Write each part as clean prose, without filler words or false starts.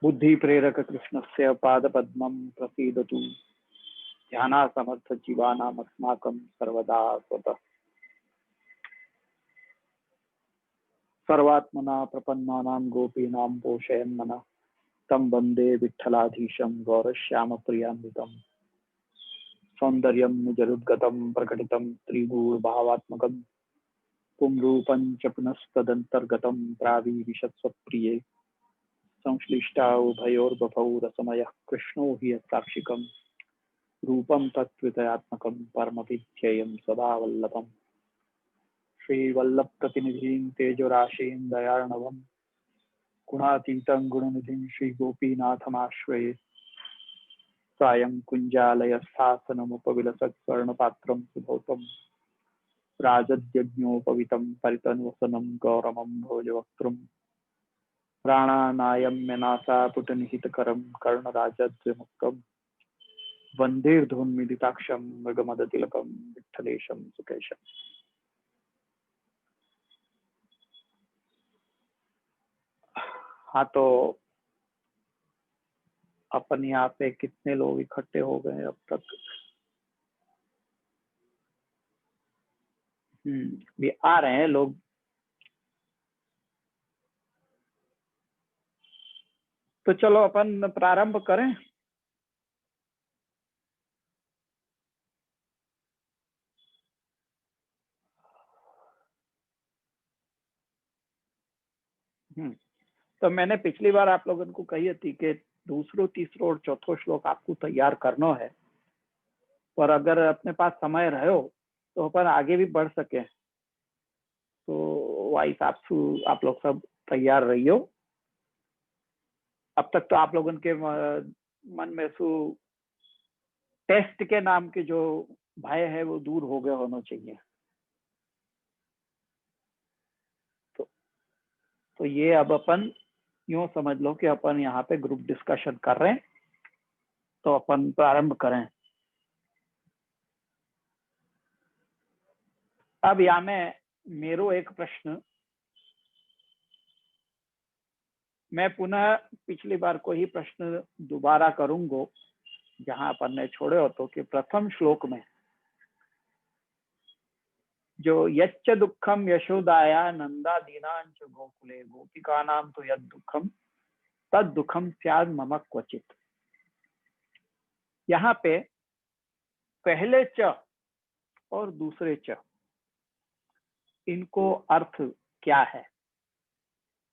बुद्धि प्रेरक कृष्णस्य पादपद्मं प्रसीदतु ध्याना समर्थ जीवानाम् अस्माकं सर्वदा स्वतः सर्वात्मना प्रपन्नानां गोपीनां पोषयन् मनः तं वन्दे विठ्ठलाधीशं गौरश्यामप्रियान्वितं सौन्दर्यं निजरुद्गतं प्रकटितं त्रिगुणभावात्मकं पुंरूपं च पुनस्तदन्तर्गतं प्राविविशत्स्वप्रिये संश्लिष्टा उभयोर्बभौ रसमयः कृष्णो हि यत्साक्षिकं रूपं तत्त्वितयात्मकं परमविध्येयं सदा वल्लभम् श्रीवल्लभ प्रतिनिधिं तेजोराशिं दयार्णवं गुणातीतं गुणनिधिं श्रीगोपीनाथमाश्रये सायं कुञ्जालयस्थासनमुपविलसत् स्वर्णपात्रं सुभौतं राजद्यज्ञोपवीतं परितन्वसनं गौरमं भोजवक्त्रं प्राणानायम्यनासापुटनिहितकरं कर्णराजद्विमुक्तं वन्देर्धून्मिलिताक्षं मृगमदतिलकं विठ्ठलेशं सुकेशम्। हाँ, तो अपन यहाँ पे कितने लोग इकट्ठे हो गए अब तक? भी आ रहे हैं लोग। तो चलो अपन प्रारंभ करें। तो मैंने पिछली बार आप लोगों को कही थी कि दूसरो तीसरो और चौथो श्लोक आपको तैयार करना है, पर अगर अपने पास समय रहो तो अपन आगे भी बढ़ सके। तो वाइस आप लोग सब तैयार रहियो। अब तक तो आप लोगों के मन में टेस्ट के नाम के जो भय है वो दूर हो गया होना चाहिए। तो ये अब अपन यूं समझ लो कि अपन यहाँ पे ग्रुप डिस्कशन कर रहे हैं, तो अपन प्रारंभ करें। अब यहाँ में मेरो एक प्रश्न, मैं पुनः पिछली बार को ही प्रश्न दोबारा करूंगा जहां अपन ने छोड़े हो। तो कि प्रथम श्लोक में जो यच्च दुखम यशोदाया नंदादीनांच गोकुले गोपिकानां तो यद दुखम तद दुखम स्याद मम क्वचित, यहाँ पे पहले च और दूसरे च, इनको अर्थ क्या है?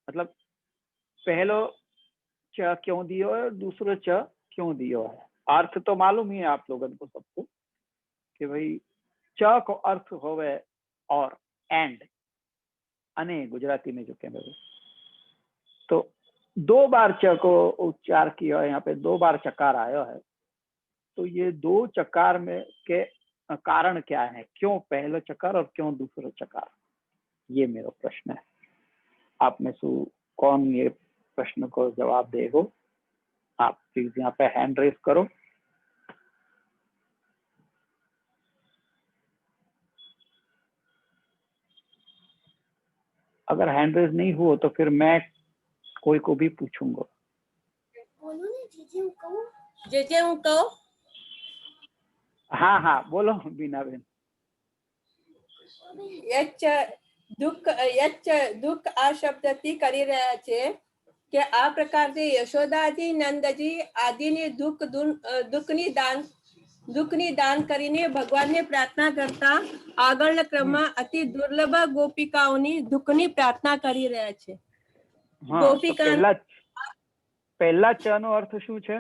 मतलब पहलो च क्यों दियो है और दूसरो च क्यों दियो है? अर्थ तो मालूम ही है आप लोगों को सबको कि भाई च को अर्थ होवे और एंड अने गुजराती में जो कहते हैं, तो दो बार च को उच्चार किया है, यहाँ पे दो बार चकार आया है। तो ये दो चकार में के कारण क्या है? क्यों पहला चकार और क्यों दूसरा चकार? ये मेरा प्रश्न है। आप में से कौन ये प्रश्न को जवाब देगो? आप प्लीज यहाँ पे हैंड रेस करो। अगर हैंड रेस नहीं हुआ तो फिर मैं कोई को भी पूछूंगा। हाँ हाँ बोलो बीना बहन। દુઃખ આ શબ્દથી કરી રહ્યા છે કે આ પ્રકારથી યશોદાજી નંદજી આદિની દુઃખની દાન કરીને ભગવાનને પ્રાર્થના કરતા આગળના ક્રમમાં અતિ દુર્લભ ગોપિકાઓની દુઃખની પ્રાર્થના કરી રહ્યા છે। ગોપિકા પહેલા ચ નો અર્થ શું છે?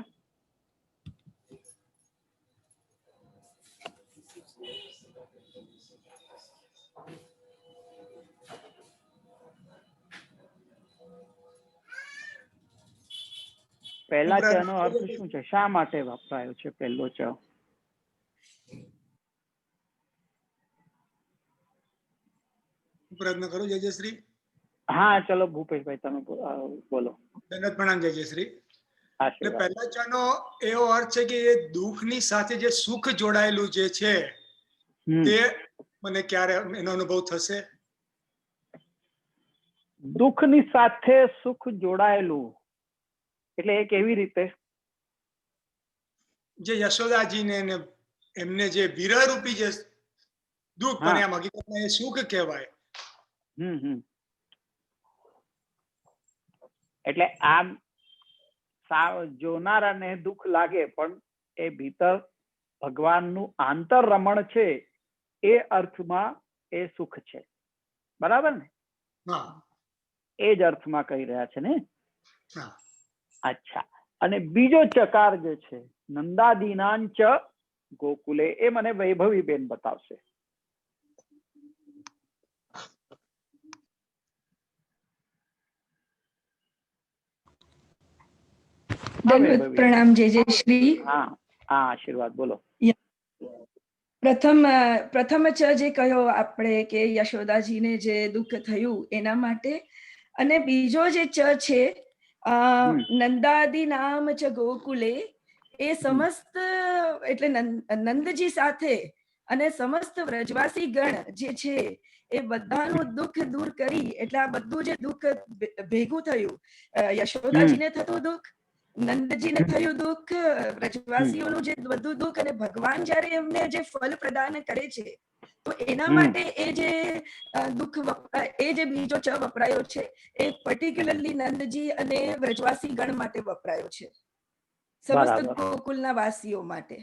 પહેલા ચ નો અર્થ શું છે? શા માટે વપરાયો છે પહેલો ચ? પ્રયત્ન કરો જયશ્રી। હા ચલો ભૂપેશ ભાઈ તમે બોલો। દંડવત પ્રણામ જયશ્રી। પહેલા ચ નો એવો અર્થ છે કે એ દુઃખની સાથે જે સુખ જોડાયેલું જે છે તે મને ક્યારે એનો અનુભવ થશે? દુઃખની સાથે સુખ જોડાયેલું એટલે એ કેવી રીતે? જે યશોદાજીને એમને જે વિરહ રૂપી જે દુઃખ, પણ એમ હકીકતમાં એ સુખ કહેવાય. એટલે આમ જોનારાને દુઃખ લાગે, પણ એ ભીતર ભગવાનનું આંતર રમણ છે એ અર્થમાં એ સુખ છે. બરાબર ને? એ જ અર્થમાં કહી રહ્યા છે ને? અચ્છા. અને બીજો ચકાર જે છે નંદાદીનાંચ ગોકુલે, એ મને વૈભવી બેન બતાવશે. પ્રણામ જય શ્રી. હા હા, આશીર્વાદ. બોલો. પ્રથમ ચ જે કહ્યો આપણે કે યશોદાજીને જે દુઃખ થયું એના માટે, અને બીજો જે ચ છે નંદાદી નામ ચ ગોકુલે, એ સમસ્ત એટલે નંદજી સાથે અને સમસ્ત વ્રજવાસી ગણ જે છે એ બધાનું દુઃખ દૂર કરી, એટલે આ બધું જે દુઃખ ભેગું થયું, યશોદાજીને થતું દુઃખ, નંદજીને થયું દુઃખ, વ્રજવાસીઓનું જે બધું દુઃખ, અને ભગવાન જયારે એમને જે ફલ પ્રદાન કરે છે, તો એના માટે એ જે દુઃખ, એ જે બીજો ચ વપરાયો છે એ પર્ટિક્યુલરલી નંદજી અને વ્રજવાસી ગણ માટે વપરાયો છે, સમસ્ત ગોકુલના વાસીઓ માટે.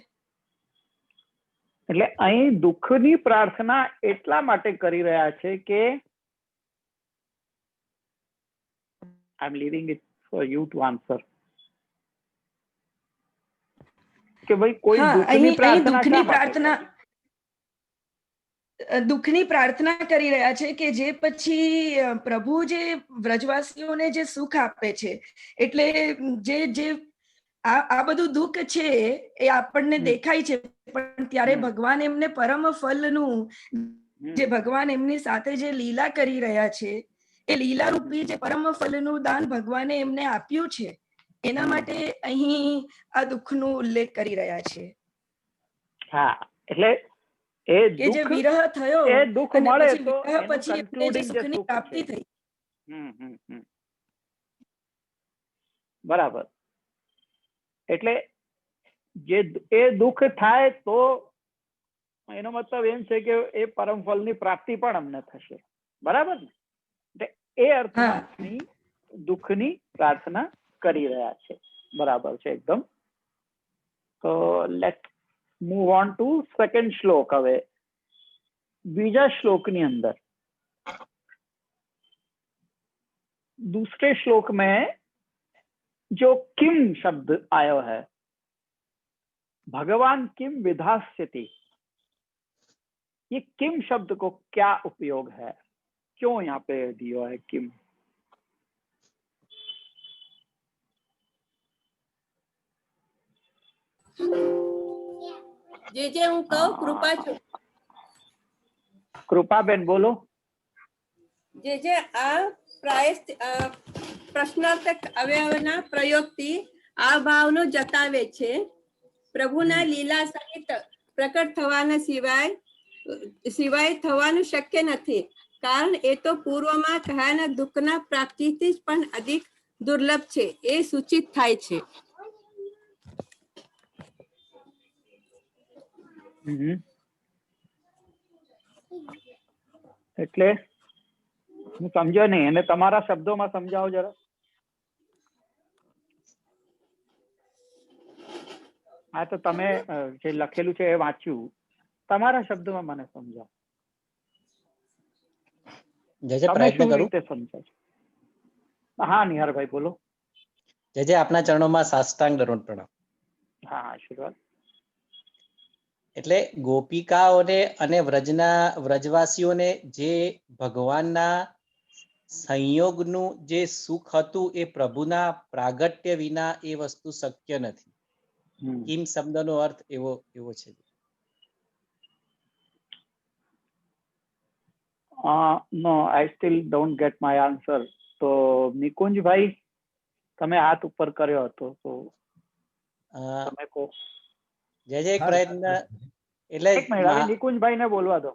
એટલે અહીં દુઃખની પ્રાર્થના એટલા માટે કરી રહ્યા છે કે I am leaving it for you to answer, કે ભાઈ કોઈ દુઃખની પ્રાર્થના કરી રહ્યા છે કે જે પછી પ્રભુ જે વ્રજવાસીઓને જે સુખ આપે છે, એટલે જે આ બધું દુઃખ છે એ આપણને દેખાય છે, પણ ત્યારે ભગવાન એમને પરમ ફલનું, જે ભગવાન એમની સાથે જે લીલા કરી રહ્યા છે એ લીલા રૂપી જે પરમ ફલનું દાન ભગવાને એમને આપ્યું છે, એના માટે અહીં આ દુઃખનો ઉલ્લેખ કરી રહ્યા છે. હા, એટલે એ જે વિરહ થયો, એ દુઃખ મળે તો પછી જે સુખની પ્રાપ્તિ થઈ. બરાબર. એટલે જે એ દુઃખ થાય તો એનો મતલબ એમ છે કે એ પરમ ફલની પ્રાપ્તિ પણ અમને થશે. બરાબર ને? એટલે એ અર્થમાં દુઃખની પ્રાર્થના કરી રહ્યા છે. બરાબર છે એકદમ. તો let move on to second શ્લોક. હવે બીજા श्लोक ની અંદર दूसरे श्लोक में जो किम शब्द आयो है, भगवान किम विधास्यति, ये किम शब्द को क्या उपयोग है, क्यों यहाँ पे दिया है किम? જે હું કહું, કૃપાબેન બોલો. જે આ પ્રશ્નાર્થક અવયવના પ્રયોગથી આ ભાવનો જતાવે છે. પ્રભુના લીલા સહિત પ્રકટ થવાના સિવાય થવાનું શક્ય નથી, કારણ એ તો પૂર્વમાં કહેવાના દુઃખના પ્રાપ્તિથી પણ અધિક દુર્લભ છે, એ સૂચિત થાય છે. એટલે હું સમજો નહીં, એને તમારા શબ્દોમાં સમજાવો જરા. હા, તો તમે જે લખેલું છે એ વાંચ્યું, તમારા શબ્દોમાં મને સમજાવો. પ્રયત્ન કરું. હા નિહારભાઈ બોલો. જે આપના ચરણોમાં સાષ્ટાંગ દંડ પ્રણામ. હા, આશીર્વાદ. એટલે ગોપિકાઓને અને વ્રજવાસીઓને જે ભગવાનના સંયોગનું જે સુખ હતું એ પ્રભુના પ્રાગટ્ય વિના એ વસ્તુ શક્ય નથી. કિમ શબ્દનો અર્થ એવો છે. No, I still don't get my answer. તો નિકુંજભાઈ, તમે હાથ ઉપર કર્યો હતો તો તમે કહો. જે એક પ્રયત્ન, એટલે એક મિનિટ, નિકુંજભાઈ ને બોલવા દો.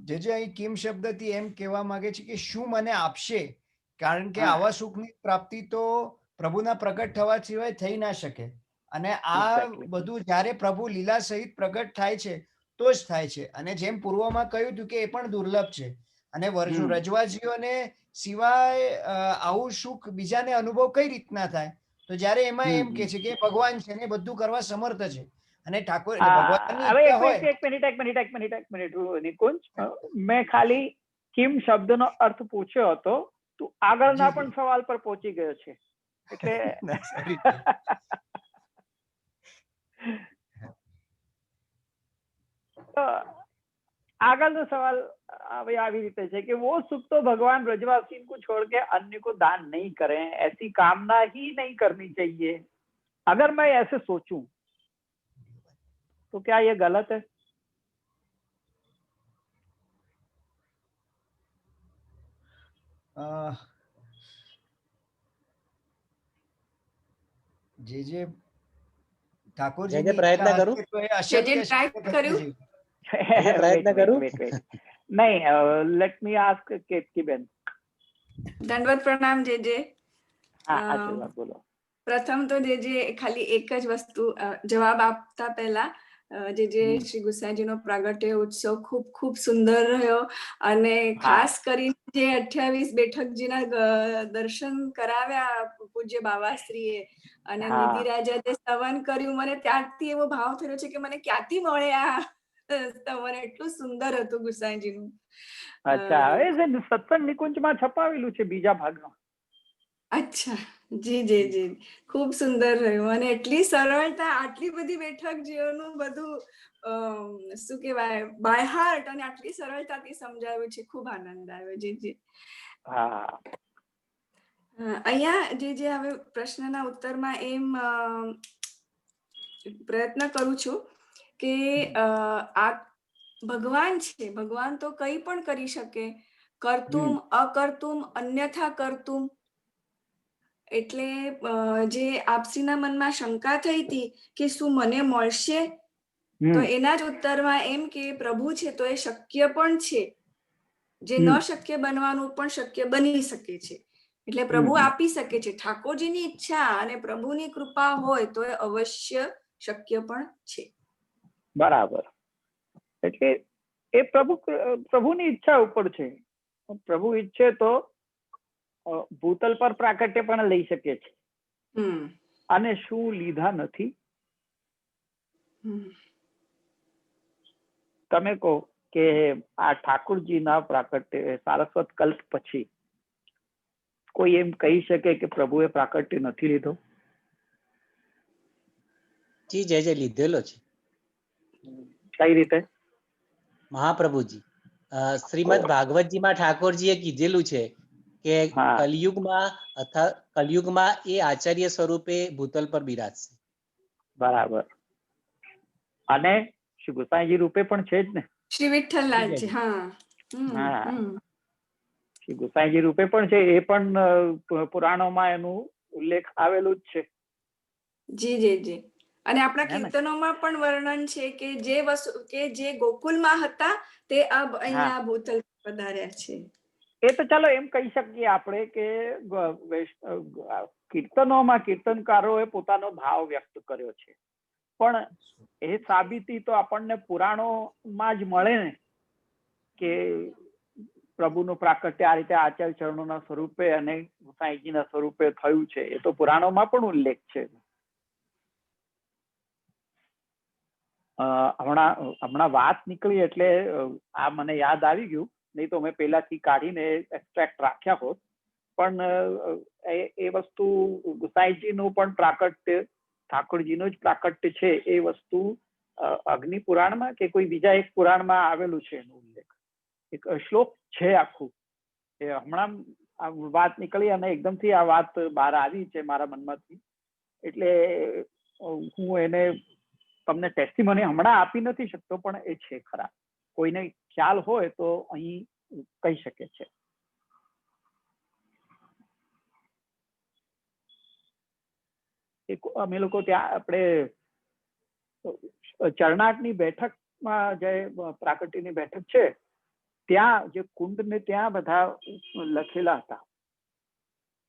જે અહીં કિમ શબ્દથી એમ કહેવા માંગે છે કે શું મને આપશે, કારણ કે આવા સુખની પ્રાપ્તિ તો પ્રભુના પ્રગટ થવા સિવાય થઈ ના શકે. અને આ બધું જ્યારે પ્રભુ લીલા સહિત પ્રગટ થાય છે તો જ થાય છે. અને જેમ પૂર્વમાં કહ્યું હતું કે એ પણ દુર્લભ છે. અને રજવાજીઓને સિવાય આવું સુખ બીજાને અનુભવ કઈ રીતના થાય? તો જ્યારે એમાં એમ કે છે કે ભગવાન છે ને બધું કરવા સમર્થ છે. અને ઠાકોર ભગવાનની ઈચ્છા હોય. એક મિનિટ નિકુંજ, મેં ખાલી કિમ શબ્દનો અર્થ પૂછ્યો હતો, તું આગળના પણ સવાલ પર પહોંચી ગયો છે. એટલે આગળનો સવાल આવી રીતે છે कि वो सुख तो भगवान ब्रजवासी को छोड़ के अन्य को दान नहीं करें, ऐसी कामना ही नहीं करनी चाहिए. अगर मैं ऐसे सोचूं तो क्या ये गलत है? જે ઠાકોરજી પ્રયત્ન કરું પ્રયત્ન કરું નહીં. Let me ask કેતકીબેન. દંડવત પ્રણામ જે. આશીર્વાદ બોલો. પ્રથમ તો જે ખાલી એક જ વસ્તુ જવાબ આપતા પહેલા જે શ્રી ગુસાઈજીનો પ્રાગટ્ય ઉત્સવ ખૂબ ખૂબ સુંદર રહ્યો. અને ખાસ કરીને જે 28 બેઠકજીના દર્શન કરાવ્યા પૂજ્ય બાવાશ્રીએ અને નિધિ રાજા જે સ્તવન કર્યું, મને ત્યારથી એવો ભાવ થયો છે કે મને ક્યાંથી મળે આ સ્તવન. એટલું સુંદર હતું ગુસાઈજીનું. અચ્છા, એ સત્સંગ નિકુંજમાં છપાવેલું છે બીજા ભાગમાં. અચ્છા, જી. ખૂબ સુંદર રહ્યું. અને એટલી સરળતા, આટલી બધી બેઠક જીઓનું બધું શું કહેવાય બાય હાર્ટ અને આટલી સરળતાથી સમજાવ્યું છે. ખૂબ આનંદ આવ્યો. જી. અહીંયા જે હવે પ્રશ્નના ઉત્તરમાં એમ પ્રયત્ન કરું છું કે આ ભગવાન છે, ભગવાન તો કંઈ પણ કરી શકે, કરતુમ અકર્તુમ અન્યથા કરતુમ. એટલે જે આપસીના મનમાં શંકા થઈ હતી કે શું મને મળશે, તો એના જ ઉત્તરમાં એમ કે પ્રભુ છે તો એ શક્ય પણ છે, જે ન શક્ય બનવાનું પણ શક્ય બની શકે છે. એટલે પ્રભુ આપી શકે છે. ઠાકોરજીની ઈચ્છા અને પ્રભુની કૃપા હોય તો એ અવશ્ય શક્ય પણ છે. બરાબર. એટલે એ પ્રભુની ઈચ્છા ઉપર છે. પ્રભુ ઈચ્છે તો ભૂતલ પર પ્રાકટ્ય પણ લઈ શકે છે. અને શું લીધા નથી? તમે કહો કે આ ઠાકોરજીના પ્રાકટ્ય સારસ્વત કલ્પ પછી કોઈ એમ કહી શકે કે પ્રભુએ પ્રાકટ્ય નથી લીધો? જી, જે લીધેલો છે. કઈ રીતે? મહાપ્રભુજી શ્રીમદ ભાગવતજીમાં ઠાકોરજીએ કીધેલું છે કે કલયુગમાં એ આચાર્ય સ્વરૂપે ભૂતલ પર બિરાજશે. બરાબર. અને શ્રી ગુસાઈજી રૂપે પણ છે જ ને. શ્રી વિઠ્ઠલનાથજી. શ્રી ગુસાઈજી રૂપે પણ છે. એ પણ પુરાણોમાં એનું ઉલ્લેખ આવેલું જ છે. જી. અને આપણા કીર્તનોમાં પણ વર્ણન છે કે જે વસ્તુ કે જે ગોકુલમાં હતા તે અબ અહીંયા ભૂતલ પધાર્યા છે. એ તો ચાલો એમ કહી શકીએ આપણે કે કીર્તનોમાં કીર્તનકારોએ પોતાનો ભાવ વ્યક્ત કર્યો છે, પણ એ સાબિતી તો આપણને પુરાણોમાં જ મળે ને કે પ્રભુનું પ્રાકટ્ય આ રીતે આચાર્ય ચરણોના સ્વરૂપે અને ગુસાઈજીના સ્વરૂપે થયું છે. એ તો પુરાણોમાં પણ ઉલ્લેખ છે. હમણાં વાત નીકળી એટલે આ મને યાદ આવી ગયું, નહીં તો મેં પહેલાથી કાઢીને એક્સ્ટ્રેક્ટ રાખ્યા હોત. પણ એ વસ્તુ ગુસાઈજીનું પણ પ્રાકટ્ય, ઠાકોરજીનું જ પ્રાકટ્ય છે. એ વસ્તુ અગ્નિ પુરાણમાં કે કોઈ બીજા એક પુરાણમાં આવેલું છે એનો ઉલ્લેખ. એક શ્લોક છે આખું. એ હમણાં આ વાત નીકળી અને એકદમથી આ વાત બહાર આવી છે મારા મનમાંથી. એટલે હું એને તમને ટેસ્ટિમોની હમણાં આપી નથી શકતો, પણ એ છે ખરા. કોઈને ખ્યાલ હોય તો અહીં કહી શકે છે. અમે લોકો ત્યાં આપણે ચરણાટની બેઠકમાં જે પ્રાકટ્યની બેઠક છે ત્યાં જે કુંડ ને ત્યાં બધા લખેલા હતા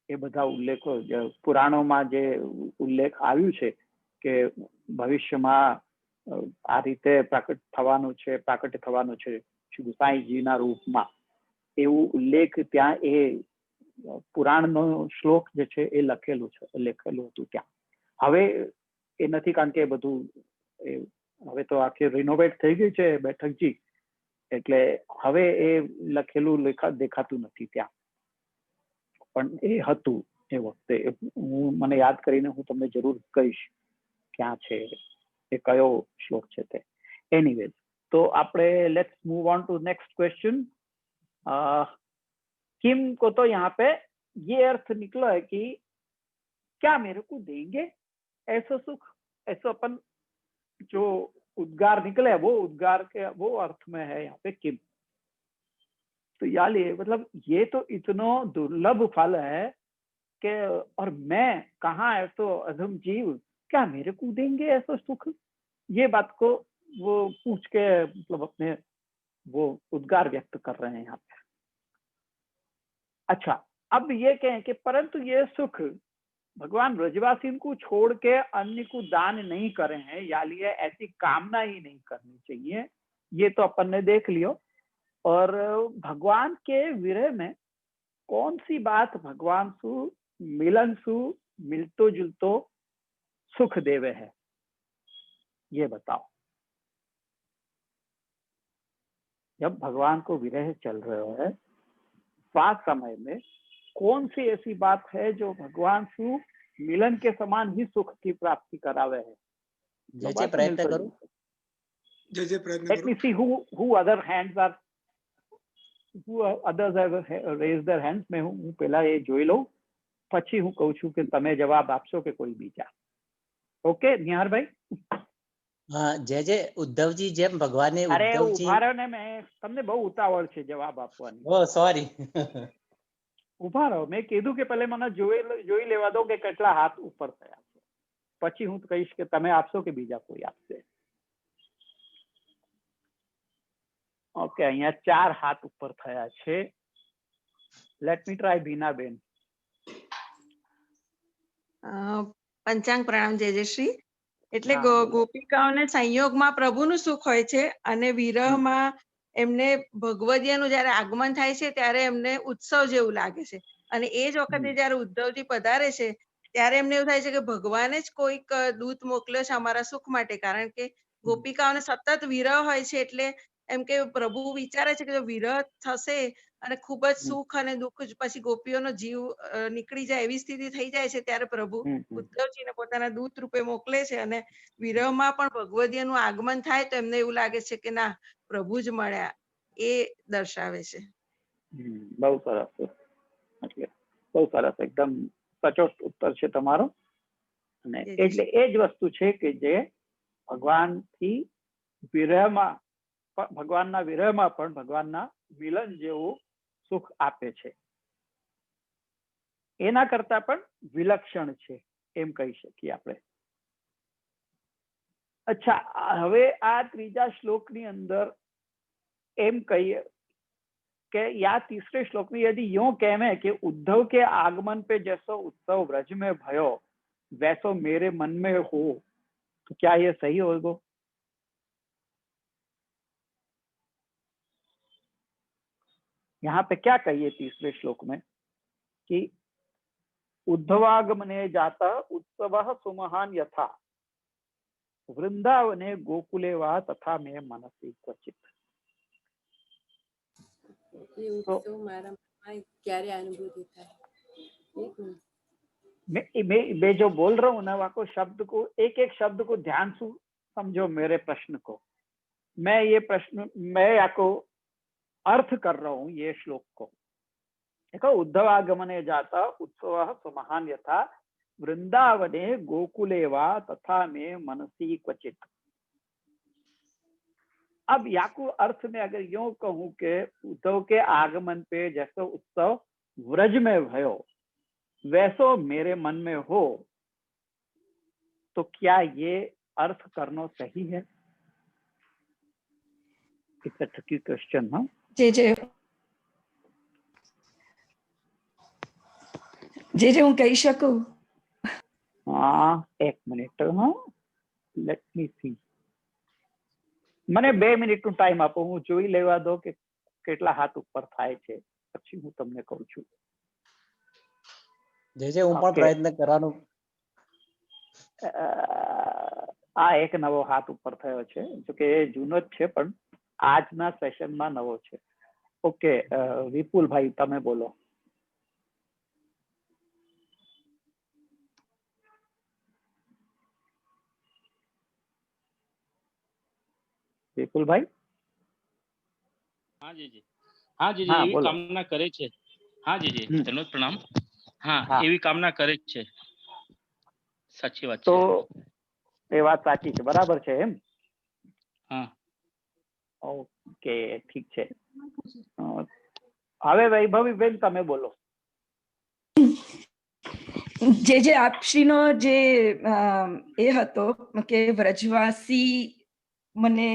એ બધા ઉલ્લેખો પુરાણોમાં જે ઉલ્લેખ આવ્યું છે કે ભવિષ્યમાં આ રીતે પ્રાકટ્ય થવાનું છે ગુસાઈજીના રૂપમાં, એવું ઉલ્લેખ ત્યાં એ પુરાણનો શ્લોક જે છે એ લખેલું હતું ત્યાં. હવે એ નથી, કારણ કે બધું હવે તો આખી રિનોવેટ થઈ ગઈ છે બેઠકજી, એટલે હવે એ લખેલું દેખાતું નથી ત્યાં, પણ એ હતું એ વખતે. મને યાદ કરીને હું તમને જરૂર કહીશ ક્યાં છે એ, કયો શ્લોક છે તે. એનીવેઝ, तो आपने let's move on to next question. किम को तो यहाँ पे ये अर्थ निकला है कि क्या मेरे को देंगे ऐसा सुख, ऐसा अपन जो उद्गार निकले वो उद्गार के वो अर्थ में है यहाँ पे किम. तो यार ये मतलब ये तो इतना दुर्लभ फल है कि, और मैं कहाँ ऐसा अधम जीव, क्या मेरे को देंगे ऐसा सुख, ये बात को वो पूछ के मतलब अपने वो उद्गार व्यक्त कर रहे हैं यहाँ पे. अच्छा, अब ये कहें कि परंतु ये सुख भगवान ब्रजवासी को छोड़ के अन्य को दान नहीं करे हैं, या लिए ऐसी कामना ही नहीं करनी चाहिए, ये तो अपन ने देख लियो. और भगवान के विरह में कौन सी बात भगवान सु मिलन सु मिलतो जुलतो सुख देवे है, ये बताओ. जब भगवान को विरह चल रहे है स्वास समय में कौन सी ऐसी बात है जो भगवान सु मिलन के समान ही सुख की प्राप्ति करावे है. जैसे प्रयत्न करो, जैसे प्रयत्न Let me see who other hands are, who others have raised their hands. मैं હું પહેલા એ જોઈ લઉં, પછી હું કહું છું કે તમે જવાબ આપશો કે કોઈ બીજા. ઓકે નિહારભાઈ. હા, જે ઉદ્ધવજી જેમ ભગવાને અરે ઉદ્ધવજી, ઉભા રહો ને, મેં તમને બહુ ઉતાવળ છે જવાબ આપવાની. ઓ સોરી, ઉભા રહો, મેં કીધું કે પહેલે મને જોઈ લેવા દો કે કેટલા હાથ ઉપર થયા છે, પછી હું કહીશ કે તમે આપશો કે બીજા કોઈ આપશે. ઓકે, અહીંયા 4 હાથ ઉપર થયા છે. Let me try ભીનાબેન. પંચાંગ પ્રણામ જય શ્રી. એટલે હા, બોલો. ગોપિકાઓને સંયોગમાં પ્રભુનું સુખ હોય છે અને વિરહમાં એમને ભગવદીયનું જ્યારે આગમન થાય છે ત્યારે એમને ઉત્સવ જેવું લાગે છે. અને એ જ વખતે જ્યારે ઉદ્ધવજી પધારે છે ત્યારે એમને એવું થાય છે કે ભગવાને જ કોઈક દૂત મોકલ્યો છે અમારા સુખ માટે, કારણ કે ગોપિકાઓને સતત વિરહ હોય છે. એટલે એમ કે પ્રભુ વિચારે છે કે જો વિરહ થશે અને ખૂબ જ સુખ અને દુઃખ પછી ગોપીઓનો જીવ નીકળી જાય એવી સ્થિતિ થઈ જાય છે, ત્યારે પ્રભુ ઉદ્ધવજીને પોતાના દૂત રૂપે મોકલે છે. અને વિરહમાં પણ ભગવદીયનું આગમન થાય તો એમને એવું લાગે છે કે ના, પ્રભુ જ મળ્યા, એ દર્શાવે છે. બહુ સરસ, બહુ સરસ, એકદમ સચોટ ઉત્તર છે તમારો. અને એટલે એ જ વસ્તુ છે કે જે ભગવાનથી વિરહમાં, ભગવાનના વિરહમાં પણ ભગવાનના મિલન જેવું સુખ આપે છે, એના કરતા પણ વિલક્ષણ છે એમ કહી શકીએ આપણે. अच्छा, હવે આ ત્રીજા શ્લોકની અંદર એમ કહીએ कि या तीसरे श्लोक में यदि यूं कहें कि उद्धव के आगमन पे जैसो उत्सव व्रज में भयो वैसो मेरे मन में हो, तो क्या ये सही होगा? यहाँ पे क्या कहिए तीसरे श्लोक में कि उद्धवागमने जाता उत्सवः सुमहान यथा वृंदावने गोकुले वा तथा मे मनसि क्वचित. मैं जो बोल रहा हूँ ना, वाको शब्द को, एक एक शब्द को ध्यान से समझो मेरे प्रश्न को. मैं ये प्रश्न, मैं आपको अर्थ कर रहा हूँ ये श्लोक को. देखो, उद्धवागमने जाता उत्सव सुमहान यथा वृंदावने गोकुले वा तथा मे मनसी क्वचित. अब याकू अर्थ में अगर यूं कहूं कि उद्धव के आगमन पे जैसे उत्सव व्रज में भयो वैसो मेरे मन में हो, तो क्या ये अर्थ करना सही है? It's a tricky question. हाँ जे જે હું કહી શકું? હા, એક મિનિટ. હા, લેટ મી સી. મને 2 મિનિટનો ટાઈમ આપો, હું જોઈ લેવા દો કે કેટલા હાથ ઉપર થાય છે, પછી હું તમને કહું છું. જે હું પણ પ્રયત્ન કરવાનો. આ એક નવો હાથ ઉપર થયો છે, જો કે એ જૂનો જ છે પણ આજના સેશનમાં નવો છે. ઓકે, વિપુલભાઈ તમે બોલો. વિપુલભાઈ? हाँ जी जी, हाँ जी जी, हाँ, એવી બોલો. કામના કરે છે. हाँ जी जी, ધન્યવાદ, પ્રણામ. હા. હા, એવી કામના કરે જ છે. સાચી વાત તો છે. એ વાત સાચી છે, બરાબર છે એમ? હા. ઓકે, ઠીક છે. હવે વૈભવીબેન તમે બોલો. જે આપશ્રીનો જે એ હતો કે વ્રજવાસી, મને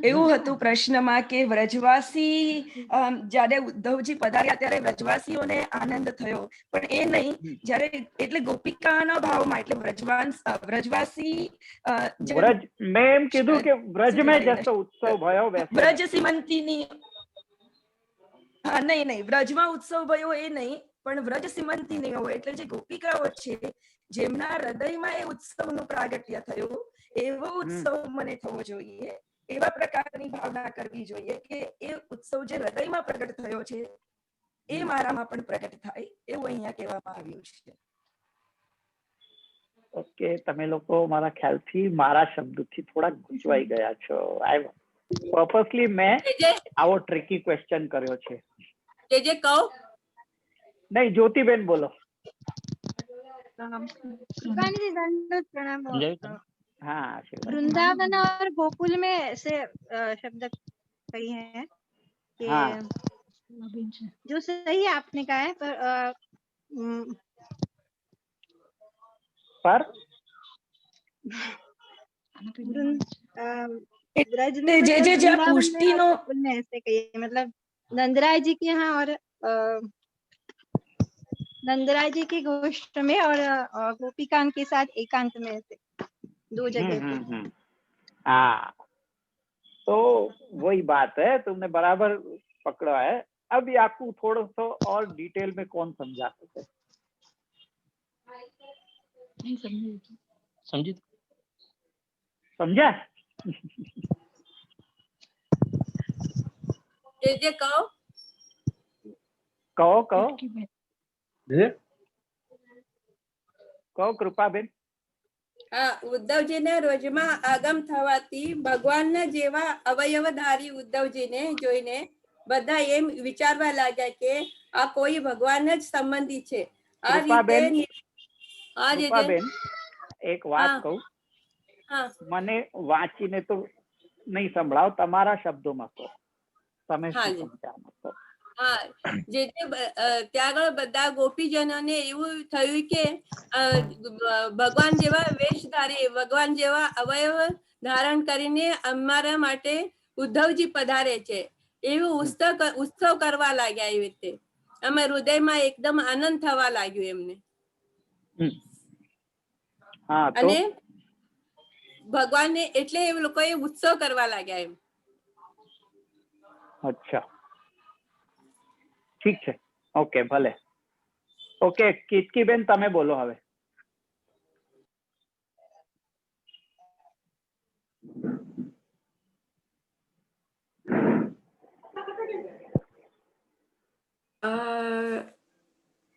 એવું હતું પ્રશ્નમાં કે વ્રજવાસી જયારે ઉદ્ધવજી પધાર્યા ત્યારે વ્રજવાસીઓને આનંદ થયો, પણ એ નહીં જયારે એટલે ગોપિકાના ભાવમાં, એટલે વ્રજવાસી વ્રજ, મેં એમ કીધું કે વ્રજ में जैसा उत्सव भयो वैसे વ્રજ સીમંતીની, હા નહીં, વ્રજમાં ઉત્સવ ભયો એ નહીં, પણ વ્રજ સીમંતીની હોય, એટલે જે ગોપિકાઓ છે જેમના હૃદયમાં એ ઉત્સવનું પ્રાગટ્ય થયું, એવો ઉત્સવ મને થવો જોઈએ, એવા પ્રકારની ભાવના કરવી જોઈએ કે એ ઉત્સવ જે હૃદયમાં પ્રગટ થયો છે એ મારામાં પણ પ્રગટ થાય, એવું અહીંયા કહેવામાં આવ્યું છે. ઓકે, તમે લોકો મારા ખ્યાલથી મારા શબ્દથી થોડા ગૂંચવાઈ ગયા છો. પર્પસલી મેં આવો ટ્રિકી ક્વેશ્ચન કર્યો છે. જે કહો. નહીં, જ્યોતિબેન બોલો. हाँ, वृंदावन और गोकुल में ऐसे शब्द कही हैं कि हाँ, जो सही आपने कहा है, पर ब्रज में જે वृंदावन में પુષ્ટિનો और गोकुल में ऐसे कही है, मतलब नंदराय जी के यहाँ और नंदराय जी के गोष्ठ में और गोपिकांग के साथ एकांत में, ऐसे 2 जगह पे। हाँ, तो वही बात है, तुमने बराबर पकड़ा है. अभी आपको थोड़ा सा और डिटेल में कौन समझा सके? સમજી समझा? જે કહો. कहो કૃપાબેન. હા, ઉદ્ધવજીને રોજમાં આગમ થવાથી ભગવાનના જેવા અવયવધારી ઉદ્ધવજીને જોઈને બધા એમ વિચારવા લાગ્યા કે આ કોઈ ભગવાન જ સંબંધી છે. આ રીતે એક વાત કહું, મને વાંચીને તો નહીં સંભળાવ, તમારા શબ્દોમાં કહો, તમે શું સમજાવો કહો. હા, જે ત્યાં આગળ બધા ગોપીજનોને એવું થયું કે ભગવાન જેવા વેશધારી, ભગવાન જેવા અવયવ ધારણ કરીને અમારા માટે ઉદ્ધવજી પધારે છે એવું ઉત્સવ કરવા લાગ્યા. એવી રીતે અમે હૃદયમાં એકદમ આનંદ થવા લાગ્યું એમને. અને ભગવાનને એટલે એ લોકોએ ઉત્સવ કરવા લાગ્યા એમ. અચ્છા, ઠીક છે, ઓકે, ભલે. ઓકે, કિટકીબેન તમે બોલો હવે.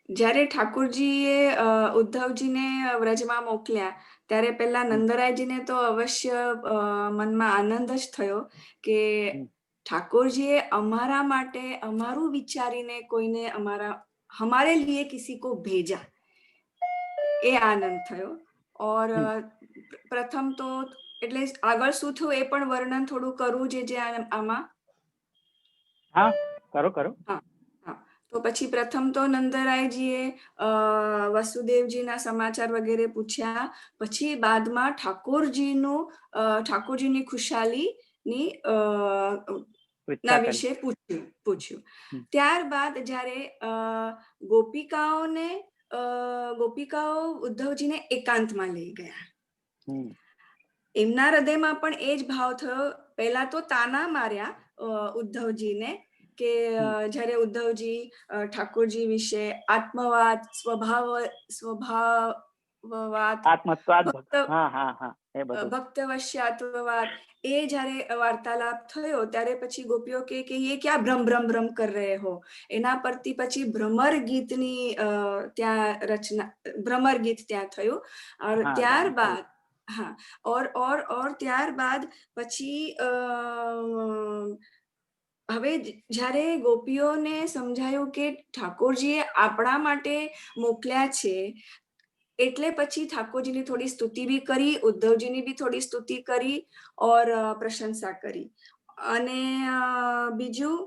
જ્યારે ઠાકોરજીએ ઉદ્ધવજીને વ્રજમાં મોકલ્યા ત્યારે પહેલા નંદરાયજીને તો અવશ્ય મનમાં આનંદ જ થયો કે ઠાકોરજીએ અમારા માટે અમારું વિચારીને કોઈને हमारे लिए किसी को भेजा, એ આનંદ થયો. ઓર પ્રથમ તો એટલે આગળ શું થયું એ પણ વર્ણન થોડું કરવું જે આમાં. હા, કરો. હા, તો પછી પ્રથમ તો નંદરાયજીએ વસુદેવજીના સમાચાર વગેરે પૂછ્યા, પછી બાદમાં ઠાકોરજીની ખુશાલીની ના વિશે પૂછ્યું. ત્યારબાદ જ્યારે ગોપિકાઓ ઉદ્ધવજીને એકાંતમાં લઈ ગયા. એમના હૃદયમાં પણ એ જ ભાવ થયો. પહેલા તો તાના માર્યા ઉદ્ધવજીને કે જ્યારે ઉદ્ધવજી ઠાકોરજી વિશે આત્મવાદ, ભક્તવશ્યાત્મવાદ એ જયારે વાર્તાલાપ થયો ત્યારે પછી ગોપીઓ કે ये क्या भ्रम भ्रम भ्रम कर रहे हो. એના પરથી પછી ભ્રમર ગીતની ત્યાં રચના, ભ્રમર ગીત ત્યાં થયું. ત્યારબાદ और ત્યારબાદ પછી હવે જ્યારે ગોપીઓને સમજાયું કે ઠાકોરજીએ આપણા માટે મોકલ્યા છે, એટલે પછી ઠાકોરજીની થોડી સ્તુતિ બી કરી, ઉદ્ધવજીની બી થોડી સ્તુતિ કરી और પ્રશંસા કરી. અને બીજું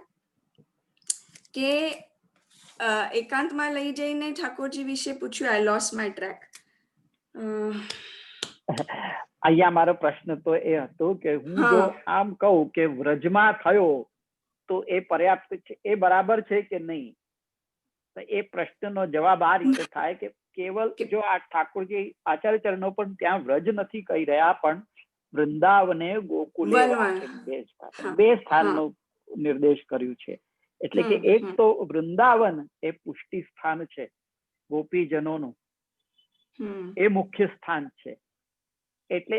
કે એકાંતમાં લઈ જઈને ઠાકોરજી વિશે પૂછ્યું. I lost my track. અહીંયા મારો પ્રશ્ન તો એ હતો કે હું જો આમ કહું કે વ્રજમાં થયો તો એ પર્યાપ્ત છે, એ બરાબર છે કે નહીં? તો એ પ્રશ્નનો જવાબ આ રીતે થાય કે કેવલ જો આ ઠાકોરજી આચાર્ય ચરણો પણ ત્યાં વ્રજ નથી કહી રહ્યા, પણ વૃંદાવને ગોકુલે બે સ્થાનનો નિર્દેશ કર્યું છે. એટલે કે એક તો વૃંદાવન એ પુષ્ટિ સ્થાન છે ગોપીજનોનું, એ મુખ્ય સ્થાન છે. એટલે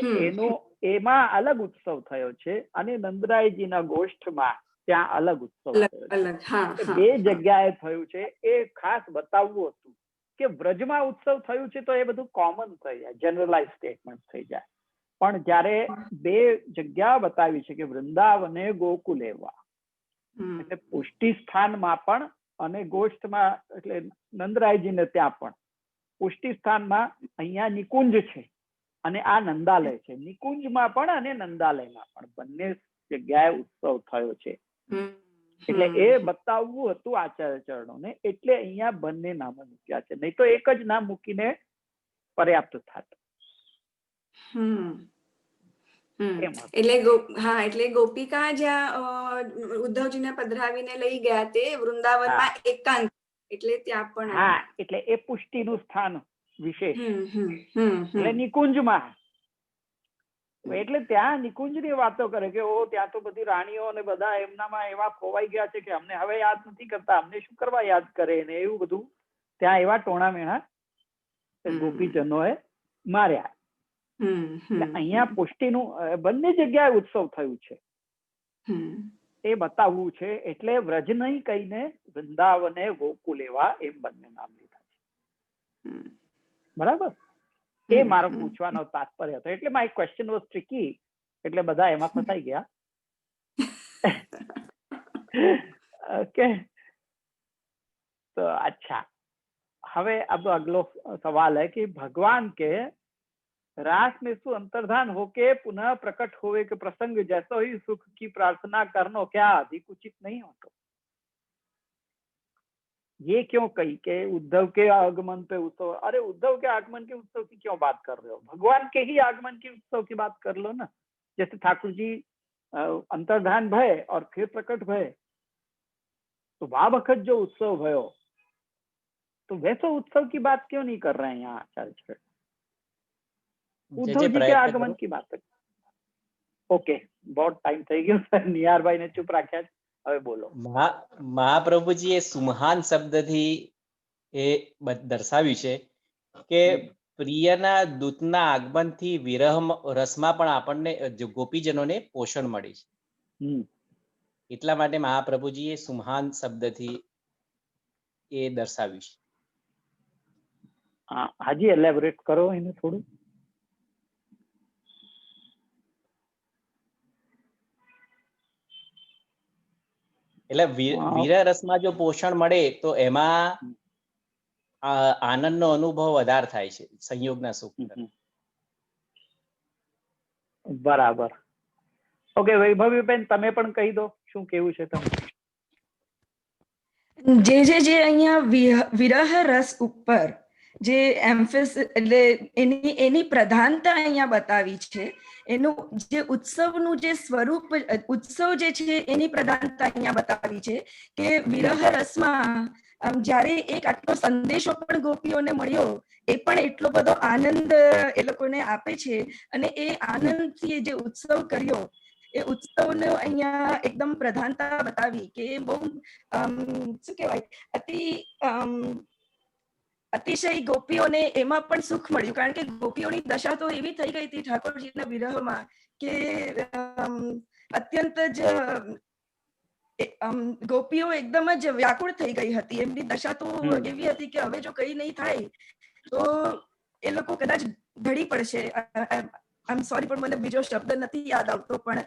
એમાં અલગ ઉત્સવ થયો છે, અને નંદરાયજીના ગોષ્ઠમાં ત્યાં અલગ ઉત્સવ થયો છે. બે જગ્યાએ થયું છે. એ ખાસ બતાવવું હતું કે વ્રજમાં ઉત્સવ થયું છે તો એ બધું કોમન થઈ જાય, જનરલાઇઝ સ્ટેટમેન્ટ થઈ જાય. પણ જયારે બે જગ્યા બતાવી છે કે વૃંદાવને ગોકુલેવા, એટલે પુષ્ટિ સ્થાનમાં પણ અને ગોષ્ઠમાં, એટલે નંદરાયજીને ત્યાં પણ પુષ્ટિ સ્થાનમાં અહીંયા નિકુંજ છે અને આ નંદાલય છે. નિકુંજમાં પણ અને નંદાલયમાં પણ બંને જગ્યાએ ઉત્સવ થયો છે. એટલે એ બતાવવું હતું આચાર્ય ચરણોને, એટલે અહીંયા બંને નામો મૂક્યા છે. નહીં તો એક જ નામ મૂકીને પર્યાપ્ત થાત. એટલે ગોપિકા જ્યાં ઉદ્ધવજીને પધરાવીને લઈ ગયા તે વૃંદાવનમાં એકાંત, એટલે ત્યાં પણ એટલે એ પુષ્ટિનું સ્થાન વિશેષ, એટલે નિકુંજમાં. એટલે ત્યાં નિકુંજની વાતો કરે કે ઓ ત્યાં તો બધી રાણીઓ અને બધા એમનામાં એવા ખોવાઈ ગયા છે કે અમને હવે યાદ નથી કરતા, અમને શું કરવા યાદ કરે ને એવું બધું ત્યાં એવા ટોણા મેણા ગોપીજનોએ માર્યા. અહીંયા પુષ્ટિનું બંને જગ્યાએ ઉત્સવ થયું છે એ બતાવવું છે. એટલે વ્રજ નહીં કહીને વૃંદાવને ગોકુલેવા એમ બંને નામ લીધા છે. બરાબર? એ મારો પૂછવાનો તાત્પર્ય હતો. એટલે માય ક્વેશ્ચન વોઝ ટ્રિકી, એટલે બધા એમાં ફસાઈ ગયા. ઓકે, તો अच्छा, હવે अब अगलो सवाल है कि भगवान के रास में सु अंतर्धान होके पुनः प्रकट होवे के प्रसंग जैसा ही सुख की प्रार्थना करना क्या अधिक उचित नहीं हो? तो ये क्यों कही कि उद्धव के आगमन पे उत्सव? अरे उद्धव के आगमन के उत्सव की क्यों बात कर रहे हो? भगवान के ही आगमन के उत्सव की बात कर लो ना. जैसे ठाकुर जी अंतर्धान भय और फिर प्रकट भय, तो वह वक्त जो उत्सव भयो तो वैसे उत्सव की बात क्यों नहीं कर रहे हैं यहाँ आचार्य? उद्धव जी के आगमन की बात है. ओके, बहुत टाइम થઈ ગયો સર. નિયારભાઈ ને ચૂપ રાખ્યા છે, હવે બોલો. મહાપ્રભુજીએ સુમહાન શબ્દથી એ દર્શાવ્યું છે કે પ્રિયના દૂતના આગમનથી વિરહ રસમાં પણ આપણને ગોપીજનોને પોષણ મળે છે. એટલા માટે મહાપ્રભુજીએ સુમહાન શબ્દથી એ દર્શાવ્યું છે. હાજી એલેબોરેટ કરો એને થોડું. એટલે વીરા રસમાં જો પોષણ મળે તો એમાં આનંદનો અનુભવ વધારે થાય છે, સંયોગના સુખ. બરાબર. ઓકે, વૈભવીબેન તમે પણ કહી દો શું કેવું છે તમે. જે અહીંયા વિરહ રસ ઉપર જે એમ્ફેસ એટલે એની પ્રધાનતા અહીંયા બતાવી છે. એનું જે ઉત્સવનું જે સ્વરૂપ, ઉત્સવ જે છે એની પ્રધાનતા અહીંયા બતાવી છે કે વિરહ રસમાં જ્યારે એક આટલો સંદેશો પણ ગોપીઓને મળ્યો, એ પણ એટલો બધો આનંદ એ લોકોને આપે છે, અને એ આનંદથી જે ઉત્સવ કર્યો એ ઉત્સવનો અહીંયા એકદમ પ્રધાનતા બતાવી કે બહુ શું કહેવાય, અતિશય ગોપીઓને એમાં પણ સુખ મળ્યું, કારણ કે ગોપીઓની દશા તો એવી થઈ ગઈ હતી ઠાકોરજીના વિરહમાં કે અત્યંત જ ગોપીઓ એકદમ જ વ્યાકુળ થઈ ગઈ હતી. એમની દશા તો એવી હતી કે હવે જો કઈ નહીં થાય તો એ લોકો કદાચ ઢળી પડશે. આમ સોરી પણ મને બીજો શબ્દ નથી યાદ આવતો, પણ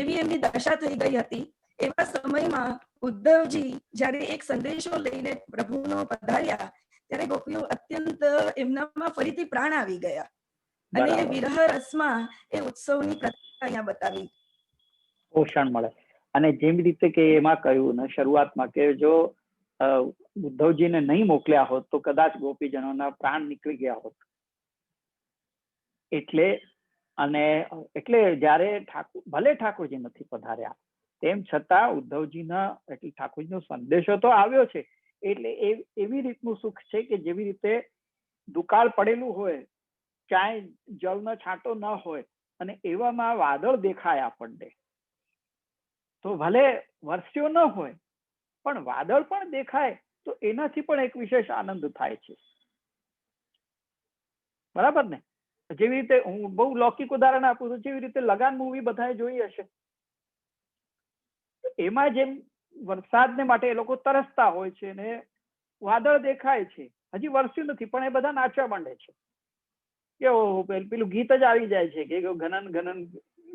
એવી એમની દશા થઈ ગઈ હતી. એવા સમયમાં ઉદ્ધવજી જ્યારે એક સંદેશો લઈને પ્રભુનો પધાર્યા, ત્યારે ગોપીઓ અત્યંત એમનામાં ફરીથી પ્રાણ આવી ગયા, અને એ વિરહ રસમાં એ ઉત્સવની પ્રતિક્રિયા અહીંયા બતાવી. પોષણ મળે. અને જેમ રીતે કે એમાં કહ્યું ને શરૂઆતમાં કે જો ઉદ્ધવજીને નહીં મોકલ્યા હોત તો કદાચ ગોપીજનોના પ્રાણ નીકળી ગયા હોત. એટલે જયારે ભલે ઠાકોરજી નથી પધાર્યા, તેમ છતાં ઉદ્ધવજીના એટલે ઠાકોરજીનો સંદેશો તો આવ્યો છે. એટલે એવી રીતનું સુખ છે કે જેવી રીતે દુકાળ પડેલું હોય, ક્યાંય જળનો છાંટો ન હોય, અને એવામાં વાદળ દેખાય આપણને, તો ભલે વરસ્યો ન હોય પણ વાદળ પણ દેખાય તો એનાથી પણ એક વિશેષ આનંદ થાય છે. બરાબર ને? જેવી રીતે હું બહુ લૌકિક ઉદાહરણ આપું છું, જેવી રીતે લગાન મૂવી બધાએ જોઈ હશે. એમાં જેમ વરસાદને માટે એ લોકો તરસતા હોય છે ને વાદળ દેખાય છે, હજી વરસ્યું નથી પણ એ બધા નાચવા માંડે છે કે પેલું ગીત જ આવી જાય છે કે ઘનન ઘનન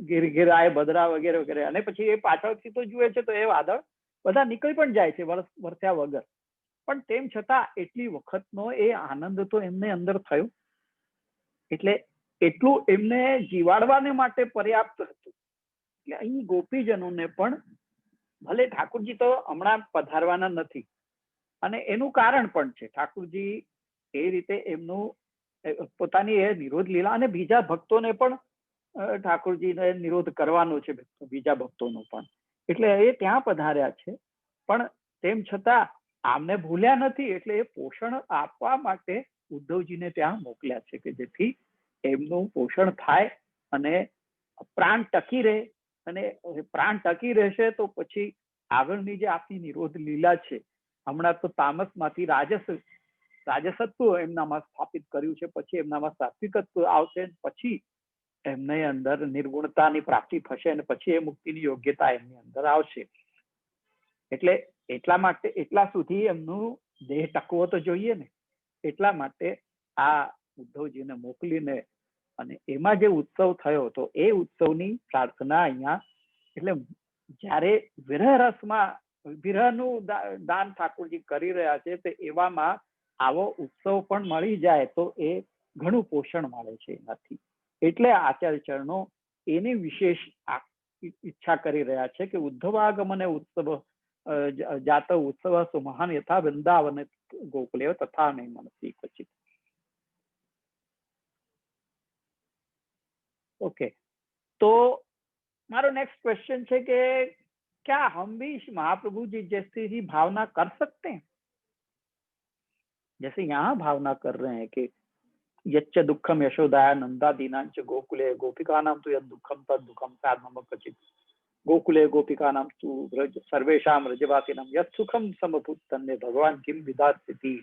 ઘેર ઘેર આય બદરા વગેરે વગેરે. અને પછી એ પાછળથી તો જુએ છે તો એ વાદળ બધા નીકળી પણ જાય છે વરસ્યા વગર. પણ તેમ છતાં એટલી વખતનો એ આનંદ તો એમને અંદર થયો, એટલે એટલું એમને જીવાડવાને માટે પર્યાપ્ત હતું. એટલે અહીં ગોપીજનોને પણ ભલે ઠાકોરજી તો હમણાં પધારવાના નથી, અને એનું કારણ પણ છે. ઠાકોરજી એ રીતે એમનું પોતાની એ નિરોધ લીલા, અને બીજા ભક્તોને પણ ઠાકોરજીને નિરોધ કરવાનો છે, બીજા ભક્તોનો પણ, એટલે એ ત્યાં પધાર્યા છે. પણ તેમ છતાં આમને ભૂલ્યા નથી, એટલે એ પોષણ આપવા માટે ઉદ્ધવજીને ત્યાં મોકલ્યા છે કે જેથી એમનું પોષણ થાય અને પ્રાણ ટકી રહે. અને પ્રાણ ટકી રહેશે તો પછી આગળની જે આપની નિરોધ લીલા છે, હમણાં તો તામસમાંથી રાજસત્વ એમનામાં સ્થાપિત કર્યું છે, પછી એમનામાં સાત્વિકત્વ આવશે, પછી એમને અંદર નિર્ગુણતાની પ્રાપ્તિ થશે, અને પછી એ મુક્તિની યોગ્યતા એમની અંદર આવશે. એટલે એટલા સુધી એમનું દેહ ટકવો તો જોઈએ ને, એટલા માટે આ ઉદ્ધવજીને મોકલીને અને એમાં જે ઉત્સવ થયો તો એ ઉત્સવની પ્રાર્થના અહીંયા, એટલે જયારે વિરહ રસમાં વિરહનું દાન ઠાકોરજી કરી રહ્યા છે, તો એવામાં આવો ઉત્સવ પણ મળી જાય તો એ ઘણું પોષણ મળે છે એનાથી. એટલે આચાર્ય ચરણો એની વિશેષ ઈચ્છા કરી રહ્યા છે કે ઉદ્ધવાગમને ઉત્સવ જાત ઉત્સવ સુમહાન યથા વૃંદાવન ગોકુલે તથા નહીં મનસી ક્વચિત. ओके, तो हमारा नेक्स्ट क्वेश्चन है कि क्या हम भी महाप्रभु जी जैसी ही भावना कर सकते हैं, जैसे यहाँ भावना कर रहे हैं कि यच्च दुखम यशोदाया नंदा दीनांच गोकुले गोपिकानां तु यद दुखम तद दुखम साधनम क्वचित गोकुले गोपिकानां तु सर्वेषां व्रजवासिनां यद सुखम समभूत तन्ने भगवान किम विदास्यति.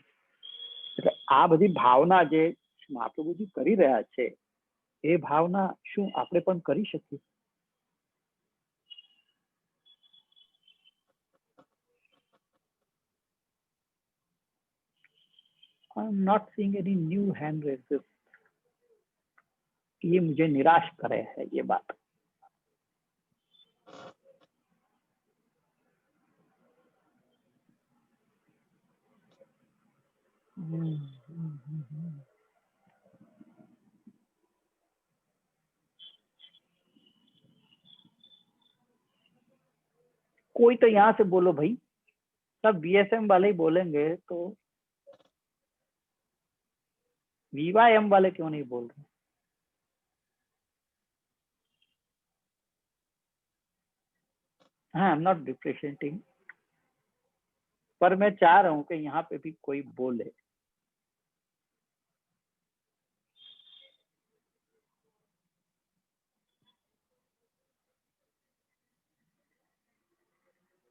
એટલે આ બધી ભાવના જે મહાપ્રભુજી કરી રહ્યા છે, એ ભાવના શું આપણે પણ કરી શકીએ? I am not seeing any new hand raises. ये मुझे निराश करे है ये बात. कोई तो यहाँ से बोलो भाई, सब बीएसएम वाले ही बोलेंगे तो VYM वाले क्यों नहीं बोल रहे? हाँ, आई एम नॉट डिप्रेशिएटिंग, पर मैं चाह रहा हूं कि यहाँ पे भी कोई बोले।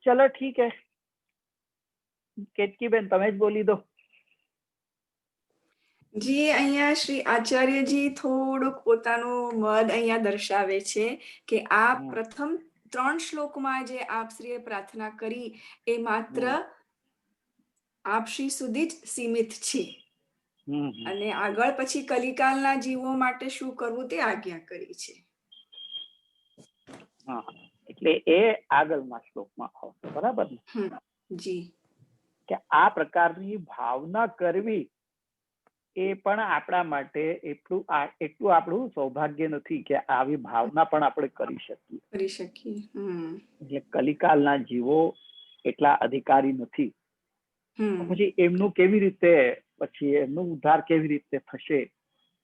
चलो ठीक है, केतकीबेन તમે જ બોલી દો। જી, અહીંયા શ્રી આચાર્યજી થોડુંક પોતાનું મત અહીંયા દર્શાવે છે કે આ પ્રથમ 3 શ્લોકમાં જે આપશ્રીએ પ્રાર્થના કરી એ માત્ર આપશ્રી સુધી જ સીમિત છે અને આગળ પછી કલિકાલના જીવો માટે શું કરવું તે આજ્ઞા કરી છે। હા, એટલે એ આગળના શ્લોકમાં આવશે, બરાબર ને? જી, કે આ પ્રકારની ભાવના કરવી એ પણ આપણા માટે એટલું આપણું સૌભાગ્ય નથી કે આવી ભાવના પણ આપણે કરી શકીએ। એટલે કલિકાલના જીવો એટલા અધિકારી નથી, પછી એમનું કેવી રીતે, પછી એમનું ઉદ્ધાર કેવી રીતે થશે?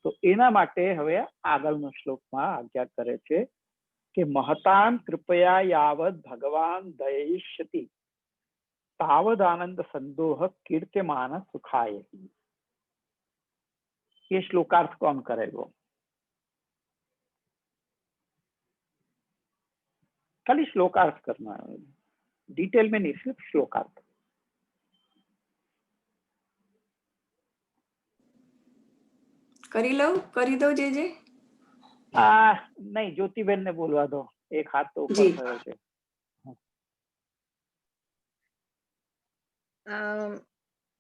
તો એના માટે હવે આગળનો શ્લોકમાં આજ્ઞા કરે છે કે महतां कृपया यावत् भगवान दयिष्यति तावद आनंद संदोह कीर्त्यमान सुखाय। ये श्लोकार्थ कौन करेगा? खाली श्लोकार्थ करना है, डिटेल में नहीं, सिर्फ श्लोकार्थ। કરી દો જે नहीं, ज्योतिबेन ने बोलवा दो, एक हाथ तो ऊपर થયો છે।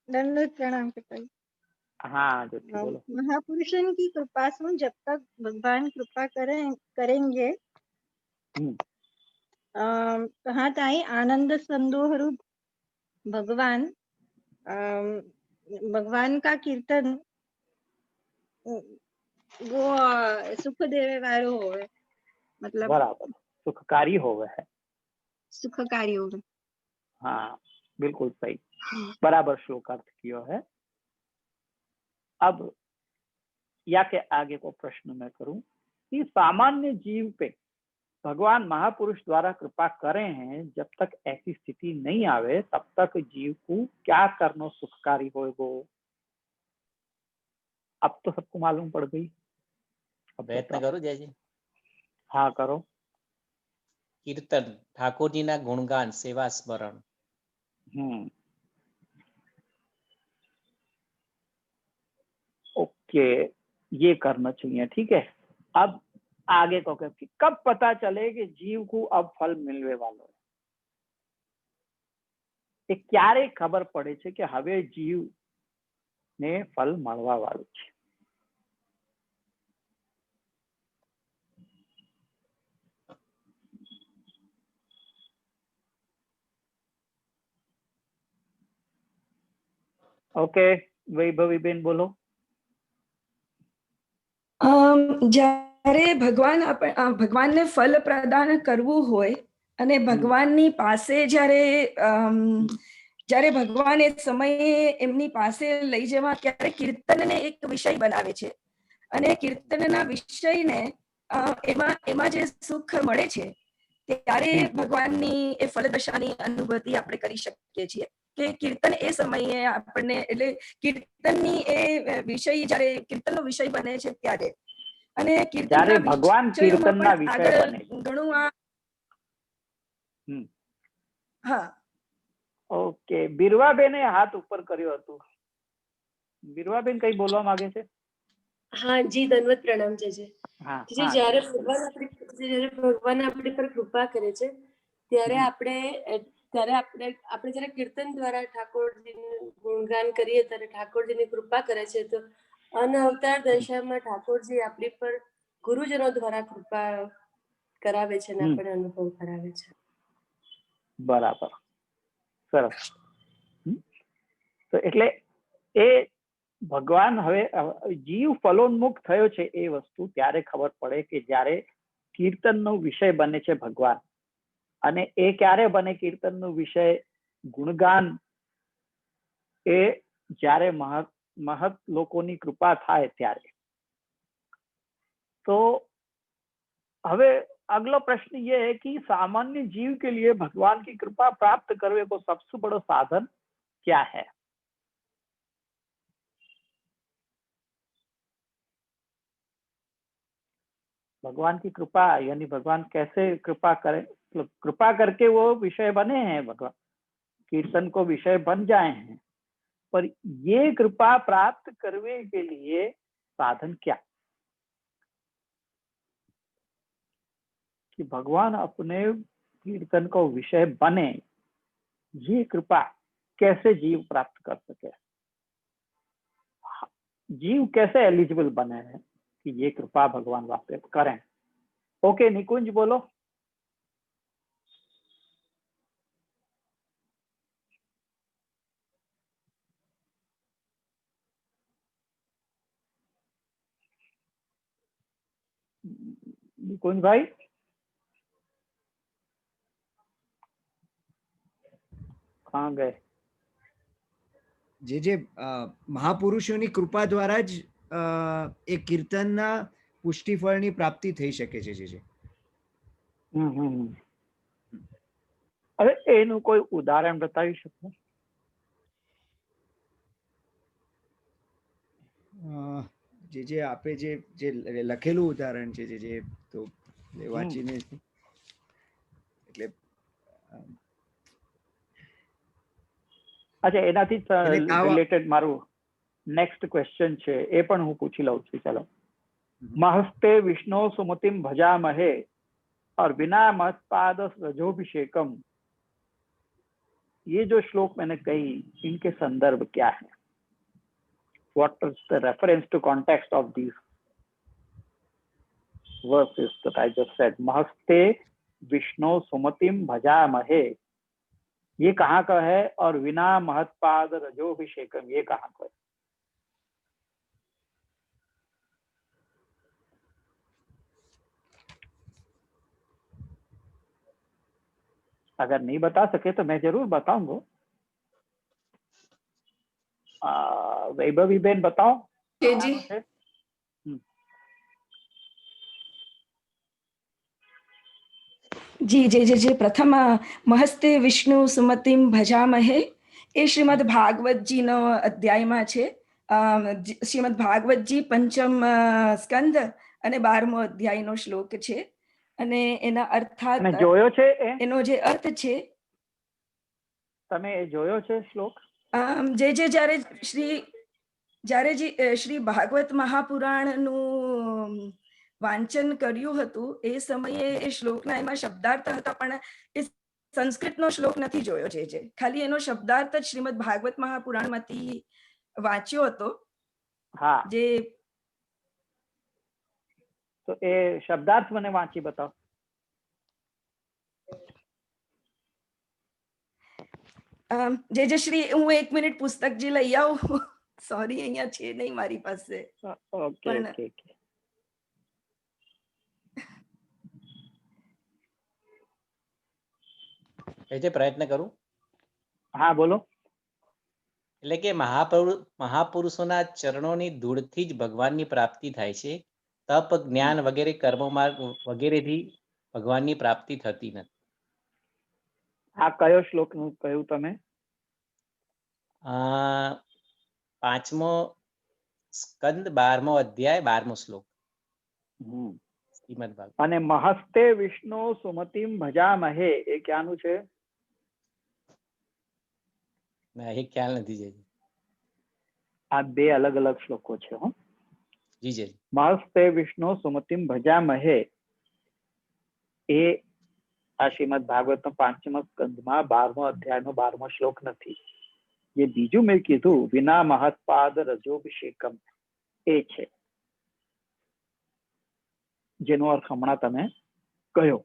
दंडवत प्रणाम पिताजी। हाँ ज्योति बोलो। महापुरुषों की कृपा से जब तक भगवान कृपा करेंगे कहाँ ताई आनंद संदोह रूप भगवान का कीर्तन वो सुख देवे वालो होवे, मतलब बराबर सुखकारी होवे है, सुखकारी होवे। हाँ बिल्कुल सही, बराबर श्लोकार्थ किया है। अब या के आगे को प्रश्न मैं करूं कि सामान्य जीव पे भगवान महापुरुष द्वारा कृपा करे हैं, जब तक ऐसी स्थिति नहीं आवे तब तक जीव को क्या करना सुखकारी होएगो? अब तो सबको मालूम पड़ गई। प्रयत्न करो जय जी। हाँ करो। कीर्तन, ठाकुर जी ना गुणगान, सेवा स्मरण। ओके, ये करना चाहिए, ठीक है। अब आगे को कि कब पता चले कि जीव को अब फल मिलने वालो है? क्यारे खबर पड़े छे कि हवे जीव ने फल મળવા વાળું છે? ओके, વૈભવીબેન બોલો। જ્યારે ભગવાનને ફલ પ્રદાન કરવું હોય અને ભગવાનની પાસે જ્યારે ભગવાન એ સમયે એમની પાસે લઈ જવા, ત્યારે કીર્તનને એક વિષય બનાવે છે અને કીર્તનના વિષયને એમાં જે સુખ મળે છે ત્યારે ભગવાનની એ ફલદશાની અનુભૂતિ આપણે કરી શકીએ છીએ કે કીર્તન એ સમયે આપણને, એટલે કીર્તનની એ વિષય જ્યારે કીર્તનનો વિષય બને છે ત્યારે, અને જ્યારે ભગવાન કીર્તનના વિષય બને ઘણું હા। ઓકે, બીરવાબેને હાથ ઉપર કર્યો હતો। બીરવાબેન કઈ બોલવા માંગે છે? हाँ जी, दंडवत प्रणाम जय। हाँ, जी, જ્યારે ભગવાન આપણી પર કૃપા કરે છે ત્યારે આપણે જ્યારે કીર્તન દ્વારા ઠાકોરજીનું ગુણગાન કરીએ ત્યારે ઠાકોરજીની કૃપા કરે છે। તો અનઅવતાર દશામાં ઠાકોરજી આપણી પર ગુરુજનો દ્વારા કૃપા કરાવે છે અને આપણે અનુભવ કરાવે છે। બરાબર, સરસ। તો એટલે એ ભગવાન હવે જીવ ફલોન્મુખ થયો છે એ વસ્તુ ત્યારે ખબર પડે કે જ્યારે કીર્તનનો વિષય બને છે ભગવાન। અને એ ક્યારે બને કીર્તનનો વિષય? ગુણગાન એ જ્યારે મહત લોકોની કૃપા થાય ત્યારે. तो હવે अगला प्रश्न ये है कि सामान्य जीव के लिए भगवान की कृपा प्राप्त करने को सबसे बड़ा साधन क्या है? भगवान की कृपा यानी भगवान कैसे कृपा करें, मतलब कृपा करके वो विषय बने हैं, भगवान कीर्तन को विषय बन जाए हैं, पर ये कृपा प्राप्त करने के लिए साधन क्या, कि भगवान अपने कीर्तन को विषय बने, ये कृपा कैसे जीव प्राप्त कर सके, जीव कैसे एलिजिबल बने हैं कि ये कृपा भगवान वापस करें? ओके निकुंज बोलो। निकुंज भाई कहाँ गए? જે મહાપુરુષોની કૃપા દ્વારા જ એ કીર્તનના પુષ્ટિફળની પ્રાપ્તિ થઈ શકે છે. હવે એનું કોઈ ઉદાહરણ બતાવી શકો? જે આપે જે લખેલું ઉદાહરણ છે જે તો વાંચીને એટલે અચ્છા એનાથી રિલેટેડ મારું નેક્સ્ટ ક્વેશ્ચન છે, એ પણ હું પૂછી લઉં છું. ચલો. महस्ते विष्णु सुमतिम भजामहे और बिना महत्पाद रजोभिषेकम, ये जो श्लोक मैंने कही इनके संदर्भ क्या है? What is the reference to context of these verses that I just said? महस्ते Vishnu सुमतिम भजामहे, ये कहाँ का है? और बिना महत्पाद रजोभिषेकम, ये कहाँ का है? अगर नहीं बता सके तो मैं जरूर बताऊंगा. वैभवी बेन बताओ. जी જી જે પ્રથમ મહસ્તે વિષ્ણુ સુમતિમ ભજામહે એ શ્રીમદ ભાગવતજીનો અધ્યાયમાં છે. શ્રીમદ ભાગવતજી પંચમ સ્કંદ અને 12મો અધ્યાયનો શ્લોક છે અને એના અર્થાત જોયો છે એનો જે અર્થ છે તમે જોયો છે શ્લોક? જ્યારે શ્રી ભાગવત મહાપુરાણનું વાંચન કર્યું હતું એ સમયે એ શ્લોકના એમાં શબ્દાર્થ હતા, પણ એ સંસ્કૃતનો શ્લોક નથી જોયો. જે ખાલી એનો શબ્દાર્થ જ શ્રીમદ ભાગવત મહાપુરાણમાંથી વાંચ્યો હતો. જે તો એ શબ્દાર્થ મને વાંચી બતાવો. જે શ્રી હું 1 મિનિટ પુસ્તકજી લઈ આવું. સોરી અહીંયા છે નહીં મારી પાસે. ઓકે ઓકે પ્રયત્ન કરું. હા બોલો. એટલે કે મહાપુરુષોના ચરણોની ધૂળથી જ ભગવાનની પ્રાપ્તિ થાય છે. તપ જ્ઞાન વગેરે કર્મ માર્ગ વગેરેથી ભગવાનની પ્રાપ્તિ થતી નથી. આ કયો શ્લોક નું કહ્યું તમે? 5મો સ્કંદ 12મો અધ્યાય 12મો શ્લોક શ્રીમદ ભાગવત. અને મહસ્તે વિષ્ણુ સુમતિમ ભજામહે એ ક્યાંનું છે? ના એ ખ્યાલ નથી. આ બે અલગ અલગ શ્લોકો છે. જી જી. મહસ્તે વિષ્ણુ સુમતિમ ભજામહે એ આ શ્રીમદ ભાગવત 5મા સ્કંદમાં 12મો અધ્યાયનો 12મો શ્લોક નથી. જે બીજું મેં કીધું વિના મહત્પાદ રજોભિષેકમ એ છે, જેનો અર્થ હમણાં તમે કહ્યો.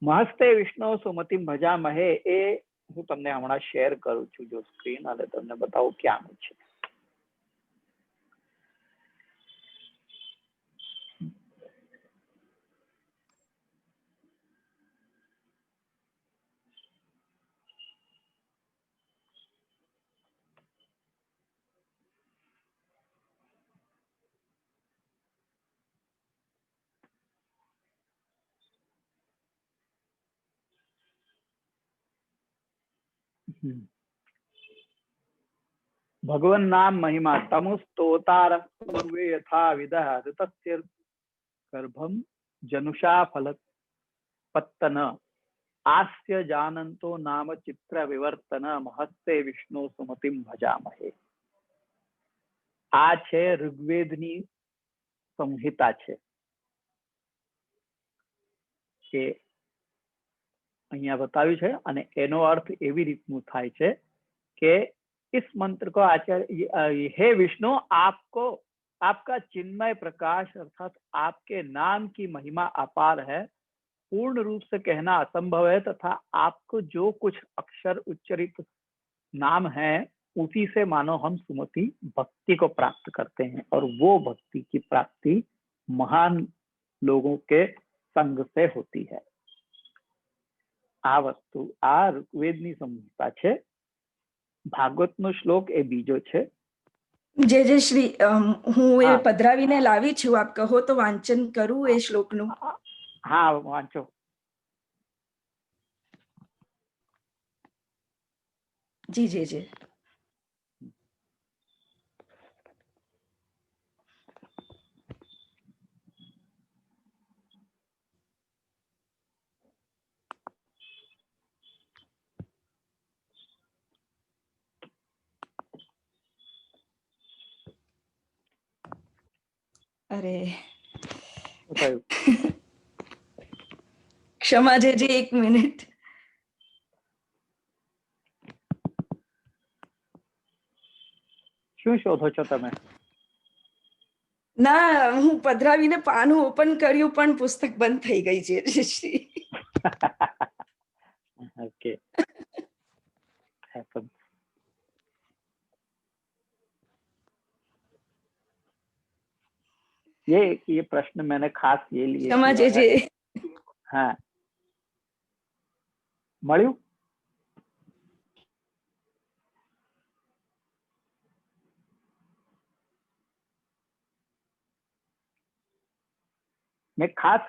મહસ્તે વિષ્ણુ સુમતિમ ભજામહે એ હું તમને હમણાં શેર કરું છું જો સ્ક્રીન, અને તમને બતાવું ક્યાંનું છે. भगवन् नाम महिमा तमुस्तोतार पूर्वे यथा विदः ऋतस्य गर्भम जनुषा फल पत्तन आस्य जानन्तो नाम चित्र विवर्तन महस्ते विष्णु सुमतिम भजामहे। आ छे ऋग्वेदनी संहिता छे के અહીંયા बताव्યું છે અને એનો અર્થ એવી રીતનું થાય છે કે इस मंत्र को आचार्य हे विष्णु आपको आपका चिन्मय प्रकाश अर्थात आपके नाम की महिमा अपार है, पूर्ण रूप से कहना असंभव है तथा आपको जो कुछ अक्षर उच्चरित नाम है उसी से मानो हम सुमति भक्ति को प्राप्त करते हैं और वो भक्ति की प्राप्ति महान लोगों के संग से होती है। आ वस्तु आ ऋग्वेदनी संहिता छे। ભાગવતનો શ્લોક એ બીજો છે। જે શ્રી હું એ પધરાવીને લાવી છું, આપ કહો તો વાંચન કરું એ શ્લોકનું? હા વાંચો। જી જી જી। अरे क्षमा जे 1 મિનિટ। શું શોધો છો તમે? ના હું પધરાવીને પાનું ઓપન કર્યું પણ પુસ્તક બંધ થઈ ગઈ છે શ્રી। Okay happens. ये प्रश्न मैंने खास ये लिए समझे। हाँ મળ્યું? મેં ખાસ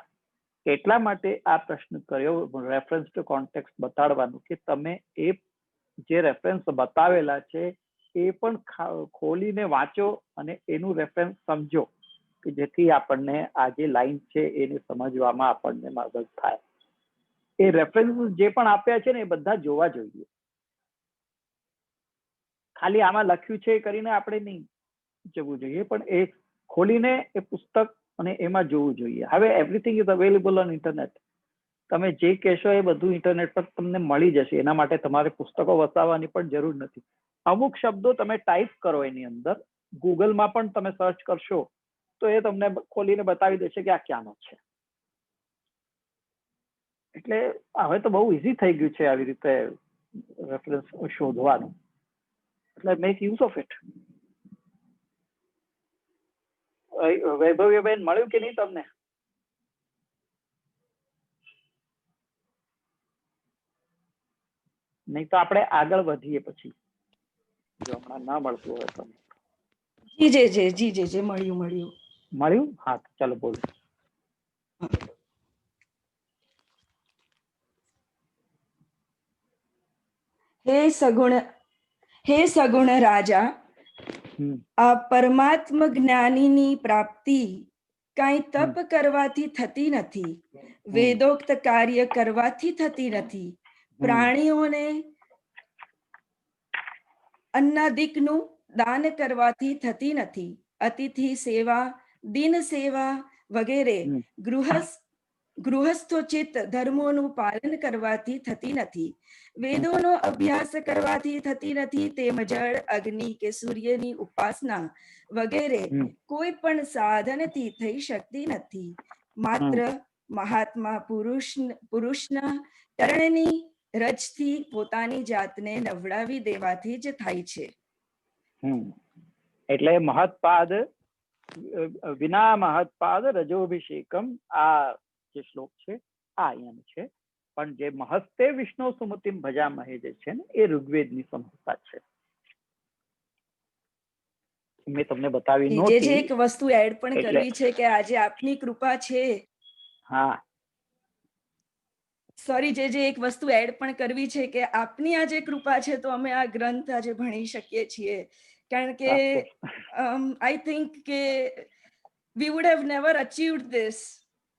એટલા માટે આ પ્રશ્ન કર્યો રેફરન્સ ટુ કોન્ટેક્સ્ટ બતાડવાનું કે તમે એ જે રેફરન્સ બતાવેલા છે એ પણ ખોલીને વાંચો અને એનું રેફરન્સ સમજો કે જેથી આપણને આ જે લાઈન છે એને સમજવામાં આપણને મદદ થાય। એ રેફરન્સ જે પણ આપ્યા છે ને એ બધા જોવા જોઈએ। ખાલી આમાં લખ્યું છે કરીને આપણે નહીં જવું જોઈએ, પણ એ ખોલીને એ પુસ્તક અને એમાં જોવું જોઈએ। હવે everything is available on internet. તમે જે કહેશો એ બધું ઇન્ટરનેટ પર તમને મળી જશે। એના માટે તમારે પુસ્તકો વસાવવાની પણ જરૂર નથી। અમુક શબ્દો તમે ટાઈપ કરો એની અંદર, ગૂગલમાં પણ તમે સર્ચ કરશો તો એ તમને ખોલીને બતાવી દેશે કે આ ક્યાંનો છે। એટલે હવે તો બહુ ઈઝી થઈ ગયું છે આવી રીતે રેફરન્સ શોધવાનું, એટલે મેક યુઝ ઓફ ઇટ। વૈભવ્યબેન મળ્યું કે નહીં તમને? નહીં તો આપણે આગળ વધીએ પછી, જો હમણાં ના મળતું હોય તો। જી જી જી જી જી જી મળ્યું મળ્યું મળ્યું। હા ચાલો બોલો। હે સગુણ રાજા, આ પરમાત્મ જ્ઞાનીની પ્રાપ્તિ કાંઈ તપ કરવાથી થતી નથી, વેદોક્ત કાર્ય કરવાથી થતી નથી, પ્રાણીઓને અન્નાદિકનું દાન કરવાથી થતી નથી, અતિથિ સેવા, દિન સેવા વગેરે ગૃહસ્થોચિત ધર્મોનું પાલન કરવાથી થતી નથી, વેદોનો અભ્યાસ કરવાથી થતી નથી, તેમ જળ, અગ્નિ કે સૂર્યની ઉપાસના વગેરે કોઈ પણ સાધનથી થઈ શકતી નથી, માત્ર મહાત્મા પુરુષના ચરણની રજથી પોતાની જાતને નવડાવી દેવાથી જ થાય છે। એટલે મહત્પાદ વિના મહત્પાદ રજોભિષેકમ આ જે શ્લોક છે આ અહીંયાનું છે, પણ જે મહસ્તે વિષ્ણુ સુમતિમ ભજામહે જે છે ને એ ઋગ્વેદની સંહિતા છે। મેં તમને બતાવી નહોતી। જે એક વસ્તુ એડ પણ કરવી છે કે આજે આપની કૃપા છે। હા સોરી જે એક વસ્તુ એડ પણ કરવી છે કે આપની આ જે કૃપા છે તો અમે આ ગ્રંથ આજે ભણી શકીએ છીએ, કારણ કે આઈ થિંક કે we would have never achieved this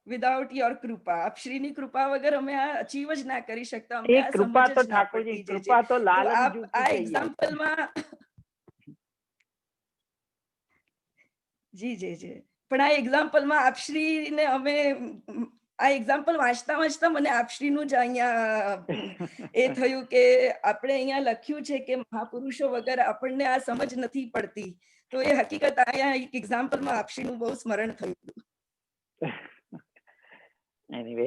without your કૃપા. આપ શ્રીની કૃપા વગર અમે આ અચીવ જ ના કરી શકતા. અમને આ કૃપા સમજ તો જ ના ઠાકોરજી, પડતી. કૃપા તો લાલચ આપ જૂઠી આ કહીએ. એક્ઝામ્પલમાં જી પણ આ એક્ઝામ્પલમાં આપશ્રીને અમે આ એક્ઝામ્પલ વાંચતા મને આપશ્રીનું જ અહીંયા એ થયું કે આપણે અહીંયા લખ્યું છે કે મહાપુરુષો વગર આપણને આ સમજ નથી પડતી. તો એ હકીકત અહીંયા એક એક્ઝામ્પલમાં આપશ્રીનું બહુ સ્મરણ થયું. એનીવે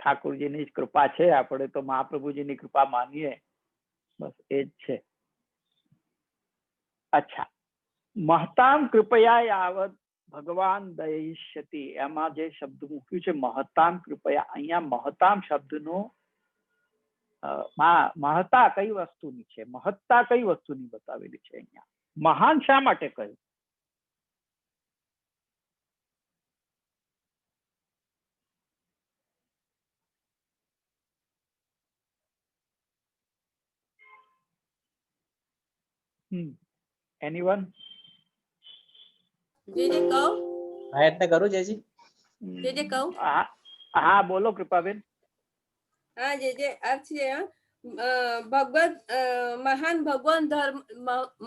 ઠાકોરજીની જ કૃપા છે, આપણે તો મહાપ્રભુજીની કૃપા માનીએ, બસ એ જ છે. અચ્છા, મહતામ કૃપયા યાવત ભગવાન દયિષ્યતિ, એમાં જે શબ્દ મૂક્યું છે મહતામ કૃપયા, અહીંયા મહતામ શબ્દનો મહતા કઈ વસ્તુની છે, મહત્તા કઈ વસ્તુની બતાવેલી છે અહીંયા? મહાન શા માટે કહ્યું? એનીવન? જે કહો પ્રયત્ન કરું જેજી. જે કહો. હા બોલો કૃપાબેન. હા જે અર્થ છે ભગવત મહાન ભગવાન ધર્મ,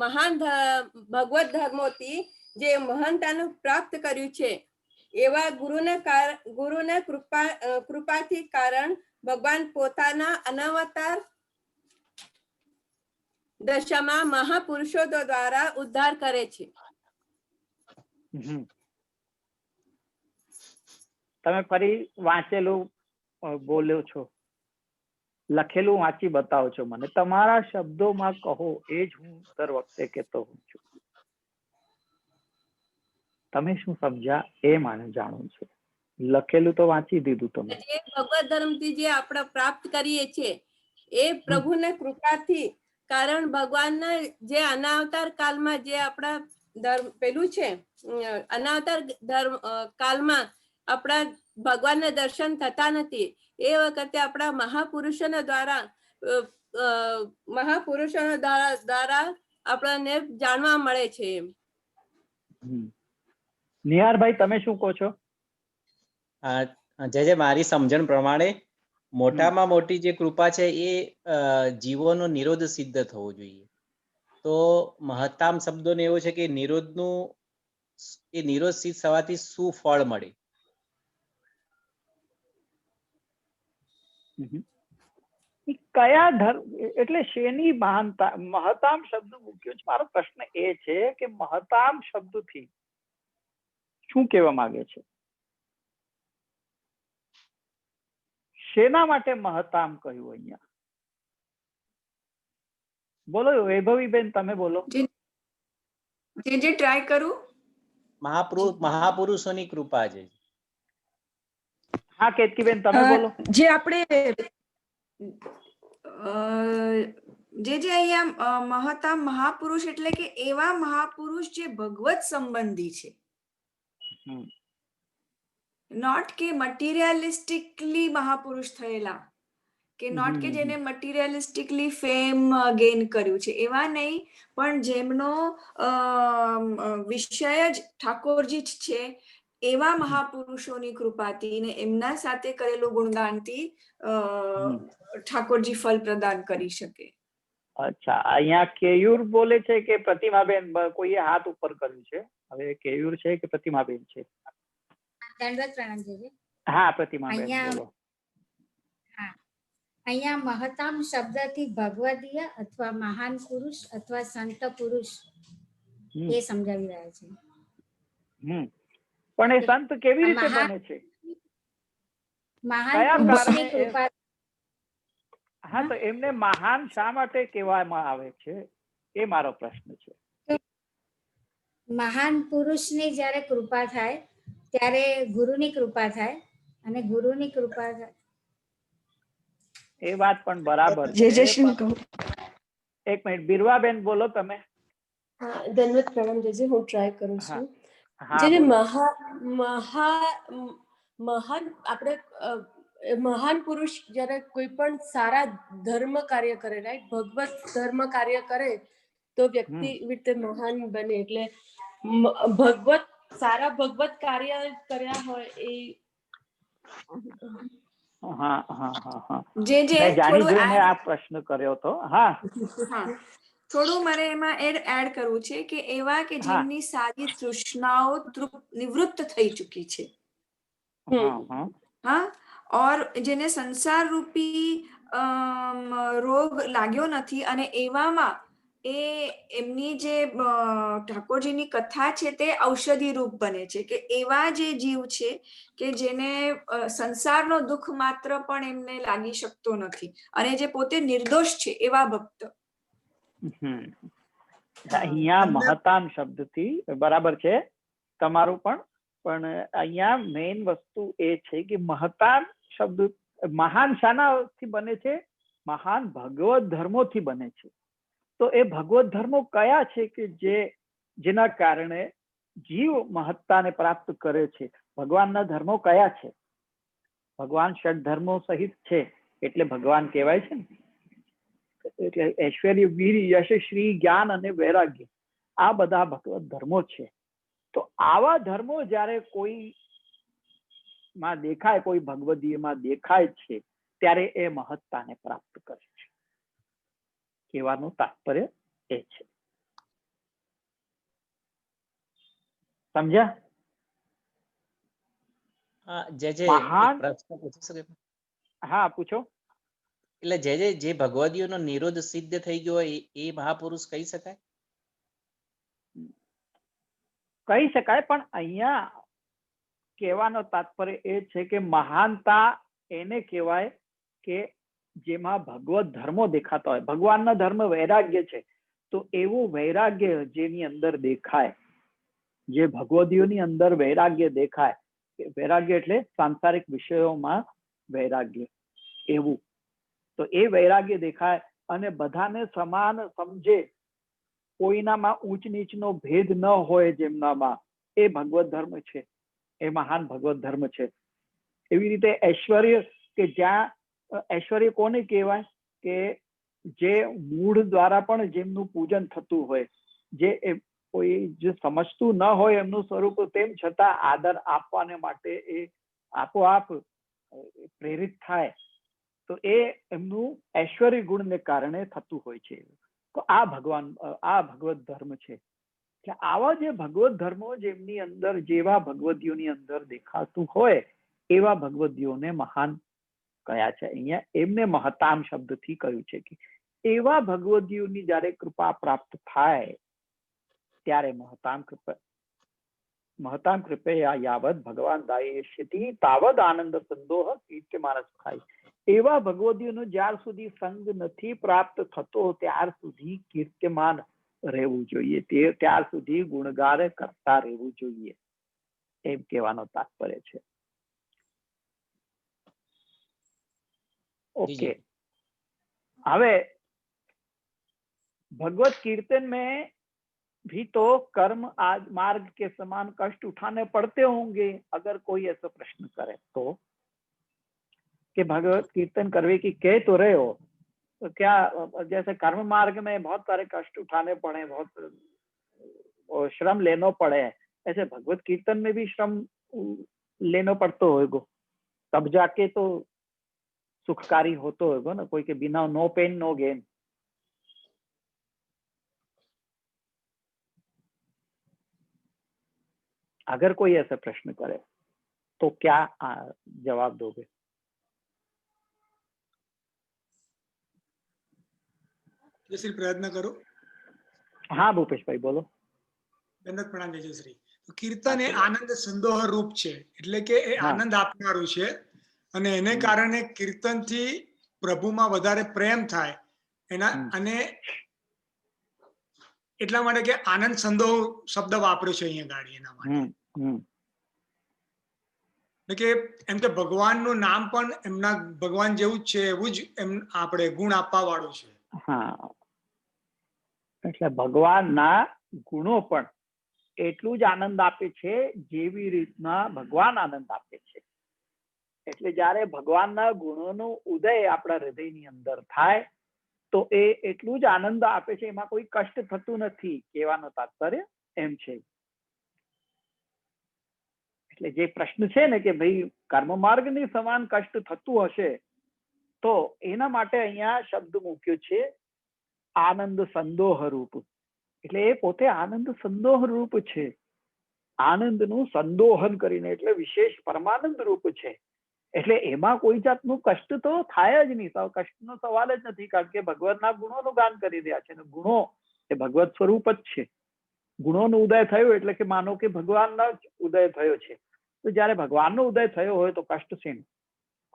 મહાન ભગવત ધર્મોથી જે મહાનતાનું પ્રાપ્ત કર્યું છે એવા ગુરુના કૃપાથી કારણ ભગવાન પોતાના અનવતાર દશામાં મહાપુરુષો દ્વારા ઉદ્ધાર કરે છે. તમે ફરી વાંચેલું બોલ્યો છો, લખેલું વાંચી બતાવો છો મને, તમારા શબ્દોમાં કહો, એ જ હું દર વખતે કહેતો હોઉં છું. તમે શું સમજ્યા એ મને જાણવું છે. લખેલું તો વાંચી દીધું તમે. જે ભગવત ધર્મથી જે આપણે પ્રાપ્ત કરીએ છીએ એ પ્રભુના કૃપાથી, કારણ ભગવાનના જે અનાવતાર કાળમાં જે આપણા ધર્મ પેલું છે, અનાવતાર ધર્મ કાળમાં આપણા ભગવાનના દર્શન થતા નથી. એ વખતે આપણા મહાપુરુષોના દ્વારા આપણને જાણવા મળે છે. નિહારભાઈ તમે શું કહો છો? જે મારી સમજણ પ્રમાણે મોટામાં મોટી જે કૃપા છે એ જીવોનો નિરોધ સિદ્ધ થવો જોઈએ. તો મહત્તામ શબ્દોને એવો છે કે નિરોધ સિદ્ધ થવાથી શું ફળ મળે? કયા ધર્મ એટલે શેની મહાનતા? મહતામ શબ્દ મૂક્યો છે. મારો પ્રશ્ન એ છે કે મહતામ શબ્દથી શું કહેવા માંગે છે? શેના માટે મહતામ કહ્યું અહીંયા? બોલો વૈભવીબેન, તમે બોલો. જે ટ્રાય કરું. મહાપુરુષોની કૃપા છે. હા કેતકીબેન તમે બોલો. જે આપણે જે અહીંયા મહતામ મહાપુરુષ એટલે કે એવા મહાપુરુષ જે ભગવત સંબંધી છે, નોટ કે મટીરિયલિસ્ટિકલી મહાપુરુષ થયેલા, કે નોટ કે જેને મટીરિયલિસ્ટિકલી ફેમ ગેઇન કર્યું છે એવા નહીં, પણ જેમનો વિષય જ ઠાકોરજી જ છે એવા મહાપુરુષોની કૃપાથી ને એમના સાથે કરેલું ગુણગાનથી ઠાકોરજી ફલ પ્રદાન કરી શકે. અચ્છા, અહીંયા કેયુર બોલે છે કે પ્રતિમાબેન? કોઈએ હાથ ઉપર કર્યું છે. હવે કેયુર છે કે પ્રતિમાબેન છે? દંડવત પ્રણામ છે. હા પ્રતિમાબેન બોલો. અહીંયા મહતામ શબ્દથી ભગવદીય અથવા મહાન પુરુષ અથવા સંત પુરુષ એ સમજાવી રહ્યા છે. પણ એ સંત કેવી રીતે બને છે? મહાન પુરુષની કૃપા. હા, તો એમને મહાન શા માટે કહેવામાં આવે છે એ મારો પ્રશ્ન છે. મહાન પુરુષની જ્યારે કૃપા થાય ત્યારે ગુરુની કૃપા થાય, અને ગુરુની કૃપા થાય. એ વાત પણ બરાબર છે. એક મિનિટ બિરવાબેન બોલો તમે. ધન્યવાદ પ્રણામ જેજે, હું ટ્રાય કરું છું. જે મહાન આપણે મહાન પુરુષ જ્યારે કોઈ પણ સારા ધર્મ કાર્ય કરે, રાઈટ, ભગવત ધર્મ કાર્ય કરે તો વ્યક્તિ રીતે મહાન બને. એટલે ભગવત સારા ભગવત કાર્ય કર્યા હોય એ જે જાણી જોઈને આ પ્રશ્ન કર્યો હતો. થોડું મારે એમાં એડ કરવું છે કે એવા કે જેમની સારી તૃષ્ણાઓ નિવૃત્ત થઈ ચૂકી છે, ઓર જેને સંસાર રૂપી રોગ લાગ્યો નથી, અને એવામાં એમની જે ઠાકોરજીની કથા છે તે ઔષધિ રૂપ બને છે. કે એવા જે જીવ છે કે જેને સંસારનો દુઃખ માત્ર પણ એમને લાગી શકતો નથી, અને જે પોતે નિર્દોષ છે એવા ભક્ત. અહીંયા મહતામ શબ્દથી બરાબર છે તમારું, પણ અહીંયા મેઇન વસ્તુ એ છે કે મહતામ શબ્દ મહાન શાનાથી બને છે? મહાન ભગવત ધર્મોથી બને છે. તો એ ભગવત ધર્મો કયા છે કે જેના કારણે જીવ મહત્તાને પ્રાપ્ત કરે છે? ભગવાનના ધર્મો કયા છે? ભગવાન ષડ ધર્મો સહિત છે એટલે ભગવાન કહેવાય છે ને. એટલે ઐશ્વર્ય, વીર, યશ, શ્રી, જ્ઞાન અને વૈરાગ્ય, આ બધા ભગવત ધર્મો છે. તો આવા ધર્મો જયારે કોઈ માં દેખાય, કોઈ ભગવદીયમાં દેખાય છે, ત્યારે એ મહત્તાને પ્રાપ્ત કરે છે. કહેવાનું તાત્પર્ય એ છે. સમજ્યા? હા, પૂછો. એટલે જે ભગવદીઓનો નિરોધ સિદ્ધ થઈ ગયો હોય એ મહાપુરુષ કહી શકાય? કહી શકાય, પણ અહીંયા કહેવાનો તાત્પર્ય એ છે કે મહાનતા એને કહેવાય કે જેમાં ભગવત ધર્મો દેખાતા હોય. ભગવાનનો ધર્મ વૈરાગ્ય છે, તો એવું વૈરાગ્ય જેની અંદર દેખાય, જે ભગવદીઓની અંદર વૈરાગ્ય દેખાય, વૈરાગ્ય એટલે સાંસારિક વિષયોમાં વૈરાગ્ય, એવું. તો એ વૈરાગ્ય દેખાય અને બધાને સમાન સમજે, કોઈનામાં ઊંચ નીચનો ભેદ ન હોય જેમનામાં, એ ભગવત ધર્મ છે, એ મહાન ભગવત ધર્મ છે. એવી રીતે ઐશ્વર્ય, કે જ્યાં ઐશ્વર્ય કોને કહેવાય? કે જે મૂળ દ્વારા પણ જેમનું પૂજન થતું હોય, જે કોઈ જે સમજતું ન હોય એમનું સ્વરૂપ, તેમ છતાં આદર આપવાને માટે એ આપોઆપ પ્રેરિત થાય, તો એ એમનું ઐશ્વર્ય ગુણને કારણે થતું હોય છે. તો આ ભગવત ધર્મ છે. કે આવા જે ભગવત ધર્મો જેમની અંદર, જેવા ભગવદીઓની અંદર દેખાતું હોય, એવા ભગવદીઓને મહાન કયા છે. અહીંયા એમને મહતામ શબ્દથી કહ્યું છે કે એવા ભગવદીઓની જયારે કૃપા પ્રાપ્ત થાય ત્યારે મહતામ કૃપયા યાવત ભગવાન દાયેષ્યતિ તાવદ આનંદ સંદોહ કીર્તિમાન સુખાય. એવા ભગવદીઓનો જ્યાર સુધી સંગ નથી પ્રાપ્ત થતો ત્યાર સુધી કીર્તિમાન રહેવું જોઈએ, ત્યાર સુધી ગુણગાર કરતા રહેવું જોઈએ, એમ કહેવાનો તાત્પર્ય છે. ओके, હવે भगवत कीर्तन में भी तो कर्म आज मार्ग के समान कष्ट उठाने पड़ते होंगे, अगर कोई ऐसा प्रश्न करे तो, कि भगवत कीर्तन करने की कह तो रहे हो, तो क्या जैसे कर्म मार्ग में बहुत सारे कष्ट उठाने पड़े, बहुत श्रम लेना पड़े, ऐसे भगवत कीर्तन में भी श्रम लेना पड़ता होगा, तब जाके तो सुखकारी होतो होगा ना. कोई के बिना नो पेन नो गेन. अगर कोई ऐसा प्रश्न करे तो क्या जवाब दोगे? જયશ્રી પ્રયત્ન કરો. હા ભૂપેશ ભાઈ બોલો. દંડક પ્રણામ જયશ્રી. કીર્તન એ આનંદ સંદોહ રૂપ છે, એટલે કે એ આનંદ આપનારું છે, અને એને કારણે કીર્તનથી પ્રભુમાં વધારે પ્રેમ થાય એના, અને એટલા માટે કે આનંદ સંદોહ શબ્દ વાપર્યો છે અહીંયા ગાડી એના માટે. કે એમ કે ભગવાનનું નામ પણ એમના ભગવાન જેવું જ છે, એવું જ એમ આપણે ગુણ આપવા વાળું છે. હા, એટલે ભગવાનના ગુણો પણ એટલું જ આનંદ આપે છે જેવી રીતના ભગવાન આનંદ આપે છે. એટલે જ્યારે ભગવાનના ગુણોનો ઉદય આપણા હૃદયની અંદર થાય તો એ એટલું જ આનંદ આપે છે, એમાં કોઈ કષ્ટ થતું નથી, કહેવાનો તાત્પર્ય એમ છે. એટલે જે પ્રશ્ન છે ને કે ભાઈ કર્મ માર્ગની સમાન કષ્ટ થતું હશે તો એના માટે અહીંયા શબ્દ મૂક્યો છે આનંદ સંદોહ રૂપ. એટલે એ પોતે આનંદ સંદોહ રૂપ છે, આનંદનું સંદોહન કરીને, એટલે વિશેષ પરમાનંદ રૂપ છે. એટલે એમાં કોઈ જાતનું કષ્ટ તો થાય જ નહીં, કષ્ટનો સવાલ જ નથી, કારણ કે ભગવાનના ગુણોનું ગાન કરી રહ્યા છે. ગુણો એ ભગવત સ્વરૂપ જ છે. ગુણોનો ઉદય થયો એટલે કે માનો કે ભગવાનનો જ ઉદય થયો છે. તો જયારે ભગવાનનો ઉદય થયો હોય તો કષ્ટ છે,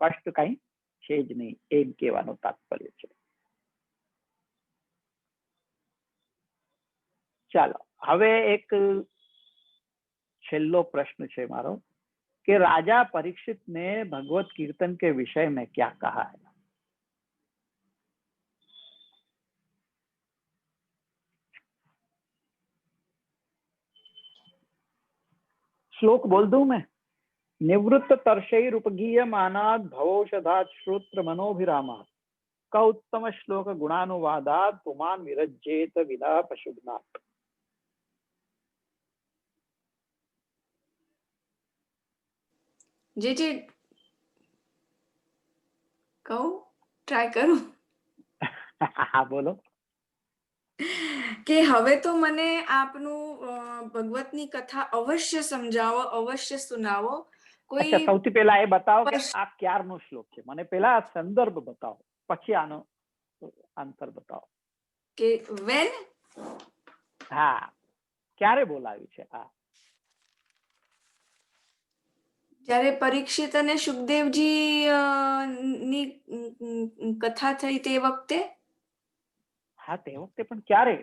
કષ્ટ કઈ છે જ નહીં, એમ કહેવાનું તાત્પર્ય છે. ચાલો હવે એક છેલ્લો प्रश्न છે મારો कि राजा परीक्षित ने भगवत कीर्तन के विषय में क्या कहा है? श्लोक बोल दूं मैं? निवृत्त तर्षैर उपगीयमानात् भवौषधात् श्रोत्र मनोभिरामात् क उत्तम श्लोक गुणानुवादात् पुमान् विरज्येत विदा पशुघ्नात्. જે કહું, ટ્રાય કરું. હા બોલો. કે હવે તો મને આપનું ભગવતની કથા અવશ્ય સમજાવો, અવશ્ય સુનાવો. કોઈ સૌથી પહેલા એ બતાવો કે આ ક્યારનો શ્લોક છે, મને પહેલા આ સંદર્ભ બતાવો, પછી આનો આન્સર બતાવો. કે વેન, હા ક્યારે બોલાવ્યું છે આ? જ્યારે પરીક્ષિત અને સુખદેવજી ની કથા થઈ તે વખતે. હા તે વખતે, પણ ક્યારે?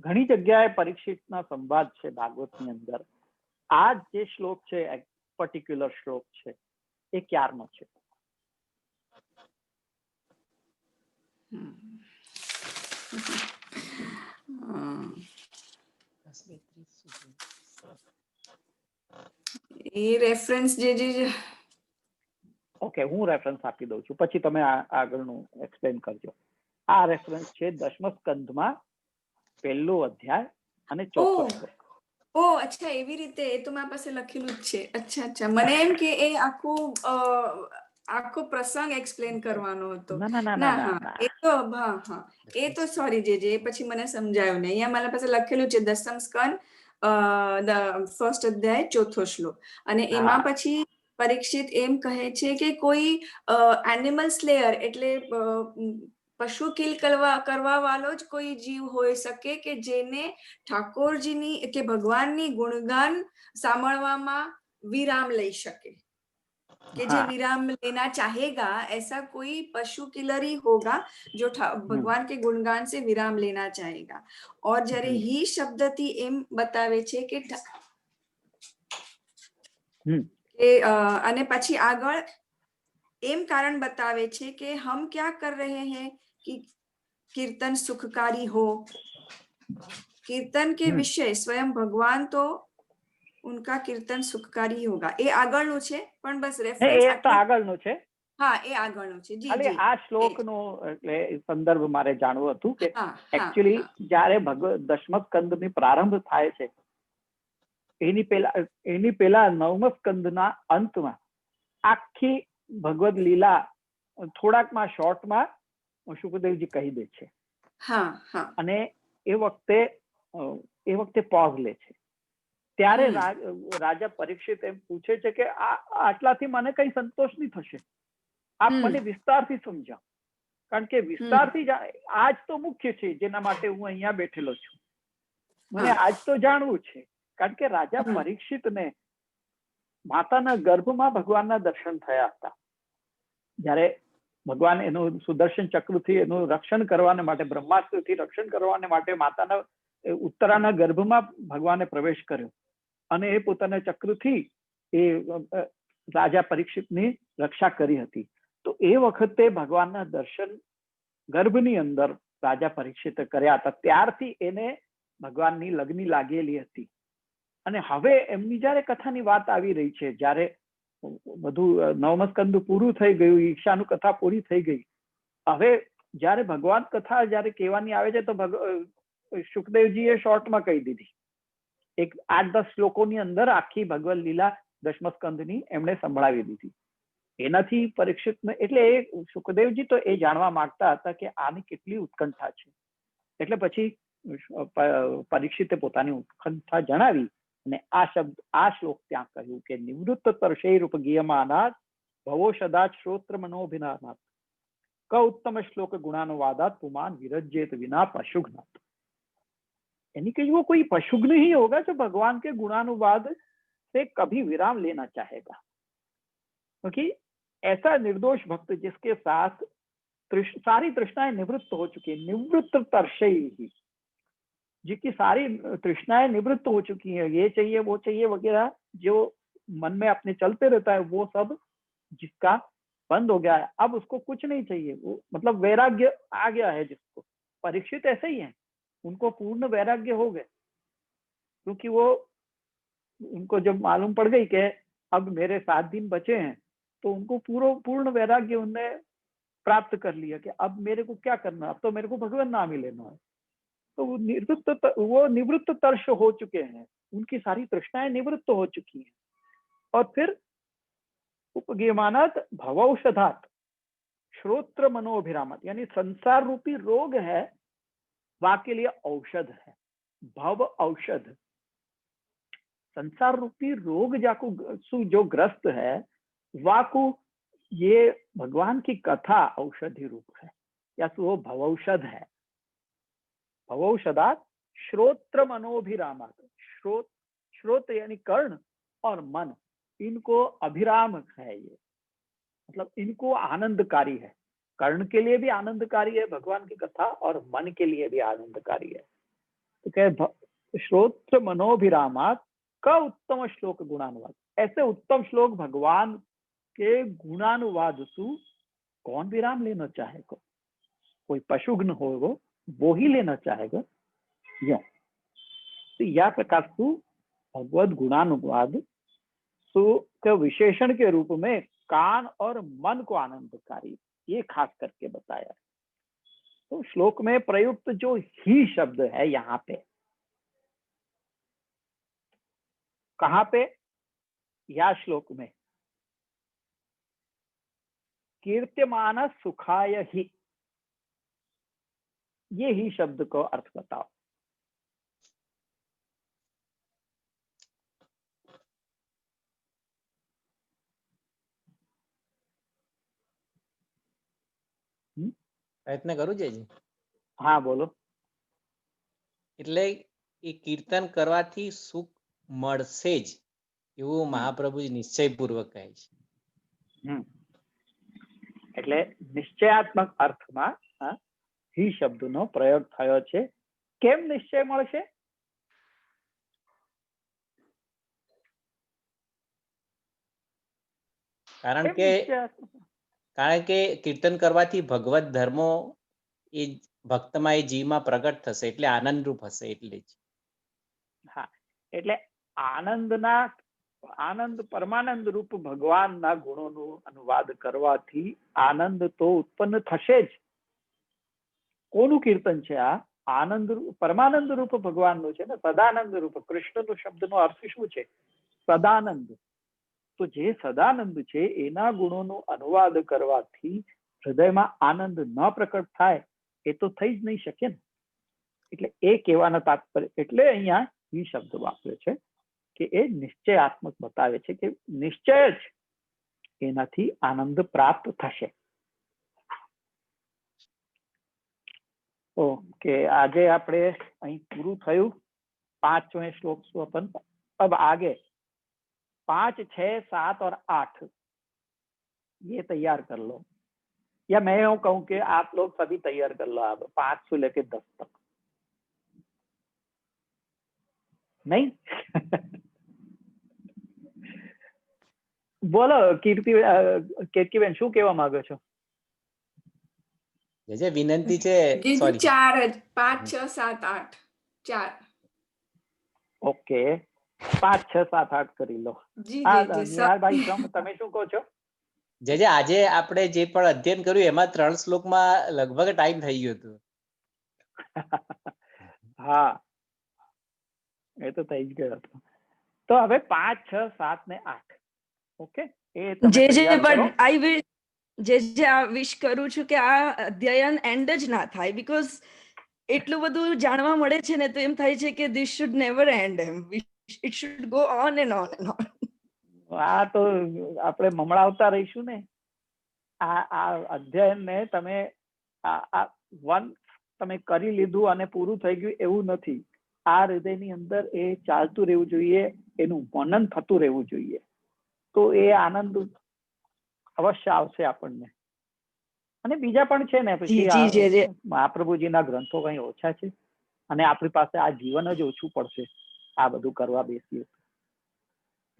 ઘણી જગ્યાએ પરીક્ષિતના સંવાદ છે ભાગવતની અંદર. આ જે શ્લોક છે, પર્ટિક્યુલર શ્લોક છે, એ ક્યારનો છે? એ રેફરન્સ જે ઓકે, હું રેફરન્સ આપી દઉં છું, પછી તમે આગળનું એક્સપ્લેન કરજો. આ રેફરન્સ છે 10મા સ્કંધમાં 1લો અધ્યાય અને 4થો શ્લોક. ઓ અચ્છા, એવી રીતે. એ તો મારા પાસે લખેલું જ છે. અચ્છા અચ્છા, મને એમ કે એ આખો પ્રસંગ એક્સપ્લેન કરવાનો હતો. ના હા, એ તો હા, એ તો સોરી જે એ પછી મને સમજાયું નહીં. અહીંયા મારા પાસે લખેલું છે 10મ સ્કંદ 1st અધ્યાય 4થો શ્લોક. અને એમાં પછી પરીક્ષિત એમ કહે છે કે કોઈ એનિમલ સ્લેયર એટલે પશુ કિલ કરવા વાળો જ કોઈ જીવ હોઈ શકે કે જેને ઠાકોરજીની કે ભગવાનની ગુણગાન સાંભળવામાં વિરામ લઈ શકે, कि जो विराम लेना चाहेगा ऐसा कोई पशु किलर ही होगा जो भगवान के गुणगान से विराम लेना चाहेगा. और जरे ही शब्दથી એમ બતાવે છે કે અને પછી આગળ એમ કારણ બતાવે છે કે हम क्या कर रहे हैं कि कीर्तन सुखकारी हो. कीर्तन के विषय स्वयं भगवान तो उनका कीर्तन सुखकारी होगा. એ આગળનું છે, પણ બસ રેફરન્સ એ તો આગળનું છે. હા, એ આગળનું છે. જી જી, આ શ્લોકનો એટલે સંદર્ભ મારે જાણવું હતું કે એક્ચ્યુઅલી જ્યારે 10મા સ્કંદની પ્રારંભ થાય છે એની પહેલા 9મા સ્કંદના અંતમાં આખી ભગવદ લીલા થોડાકમાં શોર્ટમાં શુકદેવજી કહી દે છે. અને એ વખતે પોઝ લે છે. ત્યારે રાજા પરીક્ષિત એમ પૂછે છે કે આટલાથી મને કઈ સંતોષ નહીં થશે, આપ મને વિસ્તારથી સમજાવો, કારણ કે વિસ્તારથી આજ તો મુખ્ય છે જેના માટે હું અહીંયા બેઠેલો છું. મને આજ તો જાણવું છે, કારણ કે રાજા પરીક્ષિતને માતાના ગર્ભમાં ભગવાનના દર્શન થયા હતા. જ્યારે ભગવાન એનું સુદર્શન ચક્રથી એનું રક્ષણ કરવાને માટે, બ્રહ્માસ્ત્રથી રક્ષણ કરવાને માટે માતાના ઉત્તરાના ગર્ભમાં ભગવાને પ્રવેશ કર્યો અને એ પોતાના ચક્રથી એ રાજા પરીક્ષિતની રક્ષા કરી હતી. તો એ વખતે ભગવાનના દર્શન ગર્ભની અંદર રાજા પરીક્ષિતે કર્યા હતા. ત્યારથી એને ભગવાનની લગ્ની લાગેલી હતી. અને હવે એમની જયારે કથાની વાત આવી રહી છે, જ્યારે બધું નવમ સ્કંદ પૂરું થઈ ગયું, ઈર્ષાનું કથા પૂરી થઈ ગઈ. હવે જયારે ભગવાન કથા જયારે કહેવાની આવે છે તો સુખદેવજીએ શોર્ટમાં કહી દીધી. એક 8-10 શ્લોકોની અંદર આખી ભગવદ લીલા દશમ સ્કંદની એમણે સંભળાવી દીધી. એનાથી પરીક્ષિતને, એટલે એ સુખદેવજી તો એ જાણવા માંગતા હતા કે આની કેટલી ઉત્કંઠા છે. એટલે પછી પરીક્ષિતે પોતાની ઉત્કંઠા જણાવી અને આ શ્લોક ત્યાં કહ્યું કે નિવૃત્ત તર્ષૈરૂપ ગીયમાનાત ભવો સદાચ શ્રોત્ર મનોભિનાનાત ક उत्तम श्लोक गुणानुवादात पुमान विरज्येत विना पशुघ्नात. यानी कि वो कोई पशुघ्न ही होगा जो भगवान के गुणानुवाद से कभी विराम लेना चाहेगा, क्योंकि ऐसा निर्दोष भक्त जिसके साथ सारी तृष्णाएं निवृत्त हो चुकी है, निवृत्त तर्षैः, जिसकी सारी तृष्णाएं निवृत्त हो चुकी है, ये चाहिए वो चाहिए वगैरह जो मन में अपने चलते रहता है, वो सब जिसका बंद हो गया है, अब उसको कुछ नहीं चाहिए, वो मतलब वैराग्य आ गया है जिसको. परीक्षित ऐसे ही है, उनको पूर्ण वैराग्य हो गए, क्योंकि वो उनको जब मालूम पड़ गई कि अब मेरे 7 दिन बचे हैं, तो उनको पूर्ण वैराग्य उनने प्राप्त कर लिया कि अब मेरे को क्या करना, अब तो मेरे को भगवान नाम ही लेना है. तो वो निवृत्त तर्ष हो चुके हैं, उनकी सारी तृष्णाएं निवृत्त हो चुकी हैं. और फिर उपगीयमानात भवौषधात श्रोत्र मनोभिरामत, यानी संसार रूपी रोग है वा के लिए औषध है. भव औषध, संसार रूपी रोग जाको जो ग्रस्त है वाकु ये भगवान की कथा औषधि रूप है, या तो वो भवौषध है. भवौषधात श्रोत्र मनोभिरामात, श्रोत यानी कर्ण और मन, इनको अभिराम है, ये मतलब इनको आनंदकारी है. कर्ण के लिए भी आनंदकारी है भगवान की कथा, और मन के लिए भी आनंदकारी है. तो कहे श्रोत्र मनोभिरामात का उत्तम श्लोक गुणानुवाद, ऐसे उत्तम श्लोक भगवान के गुणानुवाद सु कौन विराम लेना चाहेगा, कोई पशुघ्न हो वो ही लेना चाहेगा. यो तो या प्रकार सु भगवद गुणानुवाद सु के विशेषण के रूप में कान और मन को आनंदकारी, ये खास करके बताया. तो श्लोक में प्रयुक्त जो ही शब्द है यहाँ पे, कहाँ पे, या श्लोक में कीर्त्यमान सुखाय ही, ये ही शब्द को अर्थ बताओ. પ્રયત્ન કરું જયજી. હા બોલો. એટલે એ કીર્તન કરવાથી સુખ મળશે જ એવું મહાપ્રભુજી નિશ્ચયપૂર્વક કહે છે. એટલે નિશ્ચયાત્મક અર્થમાં ही શબ્દનો પ્રયોગ થયો છે. કેમ નિશ્ચય મળશે? કારણ કે કીર્તન કરવાથી ભગવત ધર્મો એ ભક્તમાં એ જીવમાં પ્રગટ થશે, એટલે આનંદરૂપ હશે. એટલે જ હા, એટલે આનંદ પરમાનંદ રૂપ ભગવાનના ગુણોનો અનુવાદ કરવાથી આનંદ તો ઉત્પન્ન થશે જ. કોનું કીર્તન છે આ? આનંદ પરમાનંદ રૂપ ભગવાનનું છે ને, સદાનંદ રૂપ. કૃષ્ણનો શબ્દનો અર્થ શું છે? સદાનંદ. તો જે સદાનંદ છે એના ગુણોનો અનુવાદ કરવાથી હૃદયમાં આનંદ ન પ્રકટ થાય એ તો થઈ જ નહીં શકે ને. એટલે એ કહેવાના તાત્પર્ય, એટલે અહીંયા એ શબ્દ વાપર્યો છે કે એ નિશ્ચયાત્મક બતાવે છે કે નિશ્ચય જ એનાથી આનંદ પ્રાપ્ત થશે. ઓકે, આજે આપણે અહીં પૂરું થયું 5वें श्लोक से अपन अब आगे 5, 6, 7 और 8 ये तैयार कर लो, या मैं यूं कहूं कि आप लोग सभी तैयार कर लो. अब 5 से लेके 10 तक नहीं? બોલો કીર્તિબેન, શું કહેવા માંગો છો? જે વિનંતી છે. સોરી, 4, 5, 6, 7, 8 4. ઓકે, 5, 6, 7, 8 કરી લો. જી હા, જી જી નિહાળભાઈ તમે શું કહો છો? જે આજે આપણે જે પણ અધ્યયન કર્યું એમાં 3 શ્લોકમાં લગભગ ટાઈમ થઈ ગયો હતો. હા, એ તો થઈ જ ગયો હતો. તો હવે 5, 6, 7 ને 8. ઓકે, એ તમે જે તૈયાર કરો. બટ આઈ વિલ જે આ વિશ કરું છું કે આ અધ્યયન એન્ડ જ ના થાય, બીકોઝ એટલું બધું જાણવા મળે છે ને, તો એમ થાય છે કે this should never and, it should go on and on and on. આ તો આપણે મમળાવતા રહીશું ને. આ અધ્યયન ને તમે વન તમે કરી લીધું અને પૂરું થઈ ગયું એવું નથી. આ હૃદયની અંદર એ ચાલતું રહેવું જોઈએ, એનું મનન થતું રહેવું જોઈએ. તો એ આનંદ અવશ્ય આવશે આપણને. અને બીજા પણ છે ને, પછી મહાપ્રભુજીના ગ્રંથો કઈ ઓછા છે અને આપણી પાસે આ જીવન જ ઓછું પડશે આ બધું કરવા બેસીએ.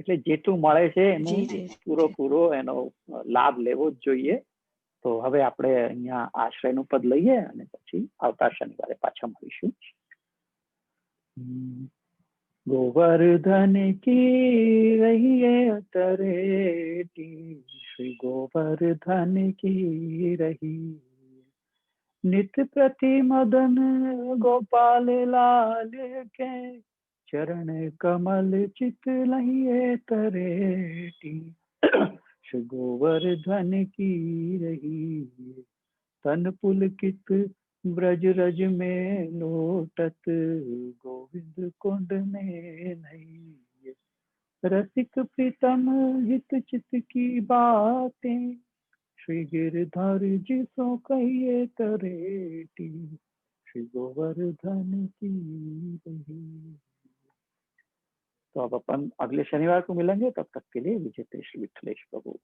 એટલે જેટલું મળે છે એનો પૂરો એનો લાભ લેવો જ જોઈએ. તો હવે આપણે અહીંયા આશ્રયનું પદ લઈએ અને પછી આવતા શનિવારે પાછા મળીશું. ગોવર્ધન કી રહીએ તરેટી, શ્રી ગોવર્ધન કી રહી, નિત પ્રતિ મદન ગોપાલ લાલ કે, ચરણ કમલ ચિત લહીએ તરેટી, શ્રી ગોવર્ધન કી રહી, तन पुलकित ब्रज रज में लोटत, गोविंद कुंड में नहीं, रसिक प्रीतम हित चित की बातें, श्री गिरधर जी सो कहिए तरेटी, श्री गोवर्धन की रही. तो अब अपन अगले शनिवार को मिलेंगे. तब तक के लिए विजय श्री विठलेश प्रभु.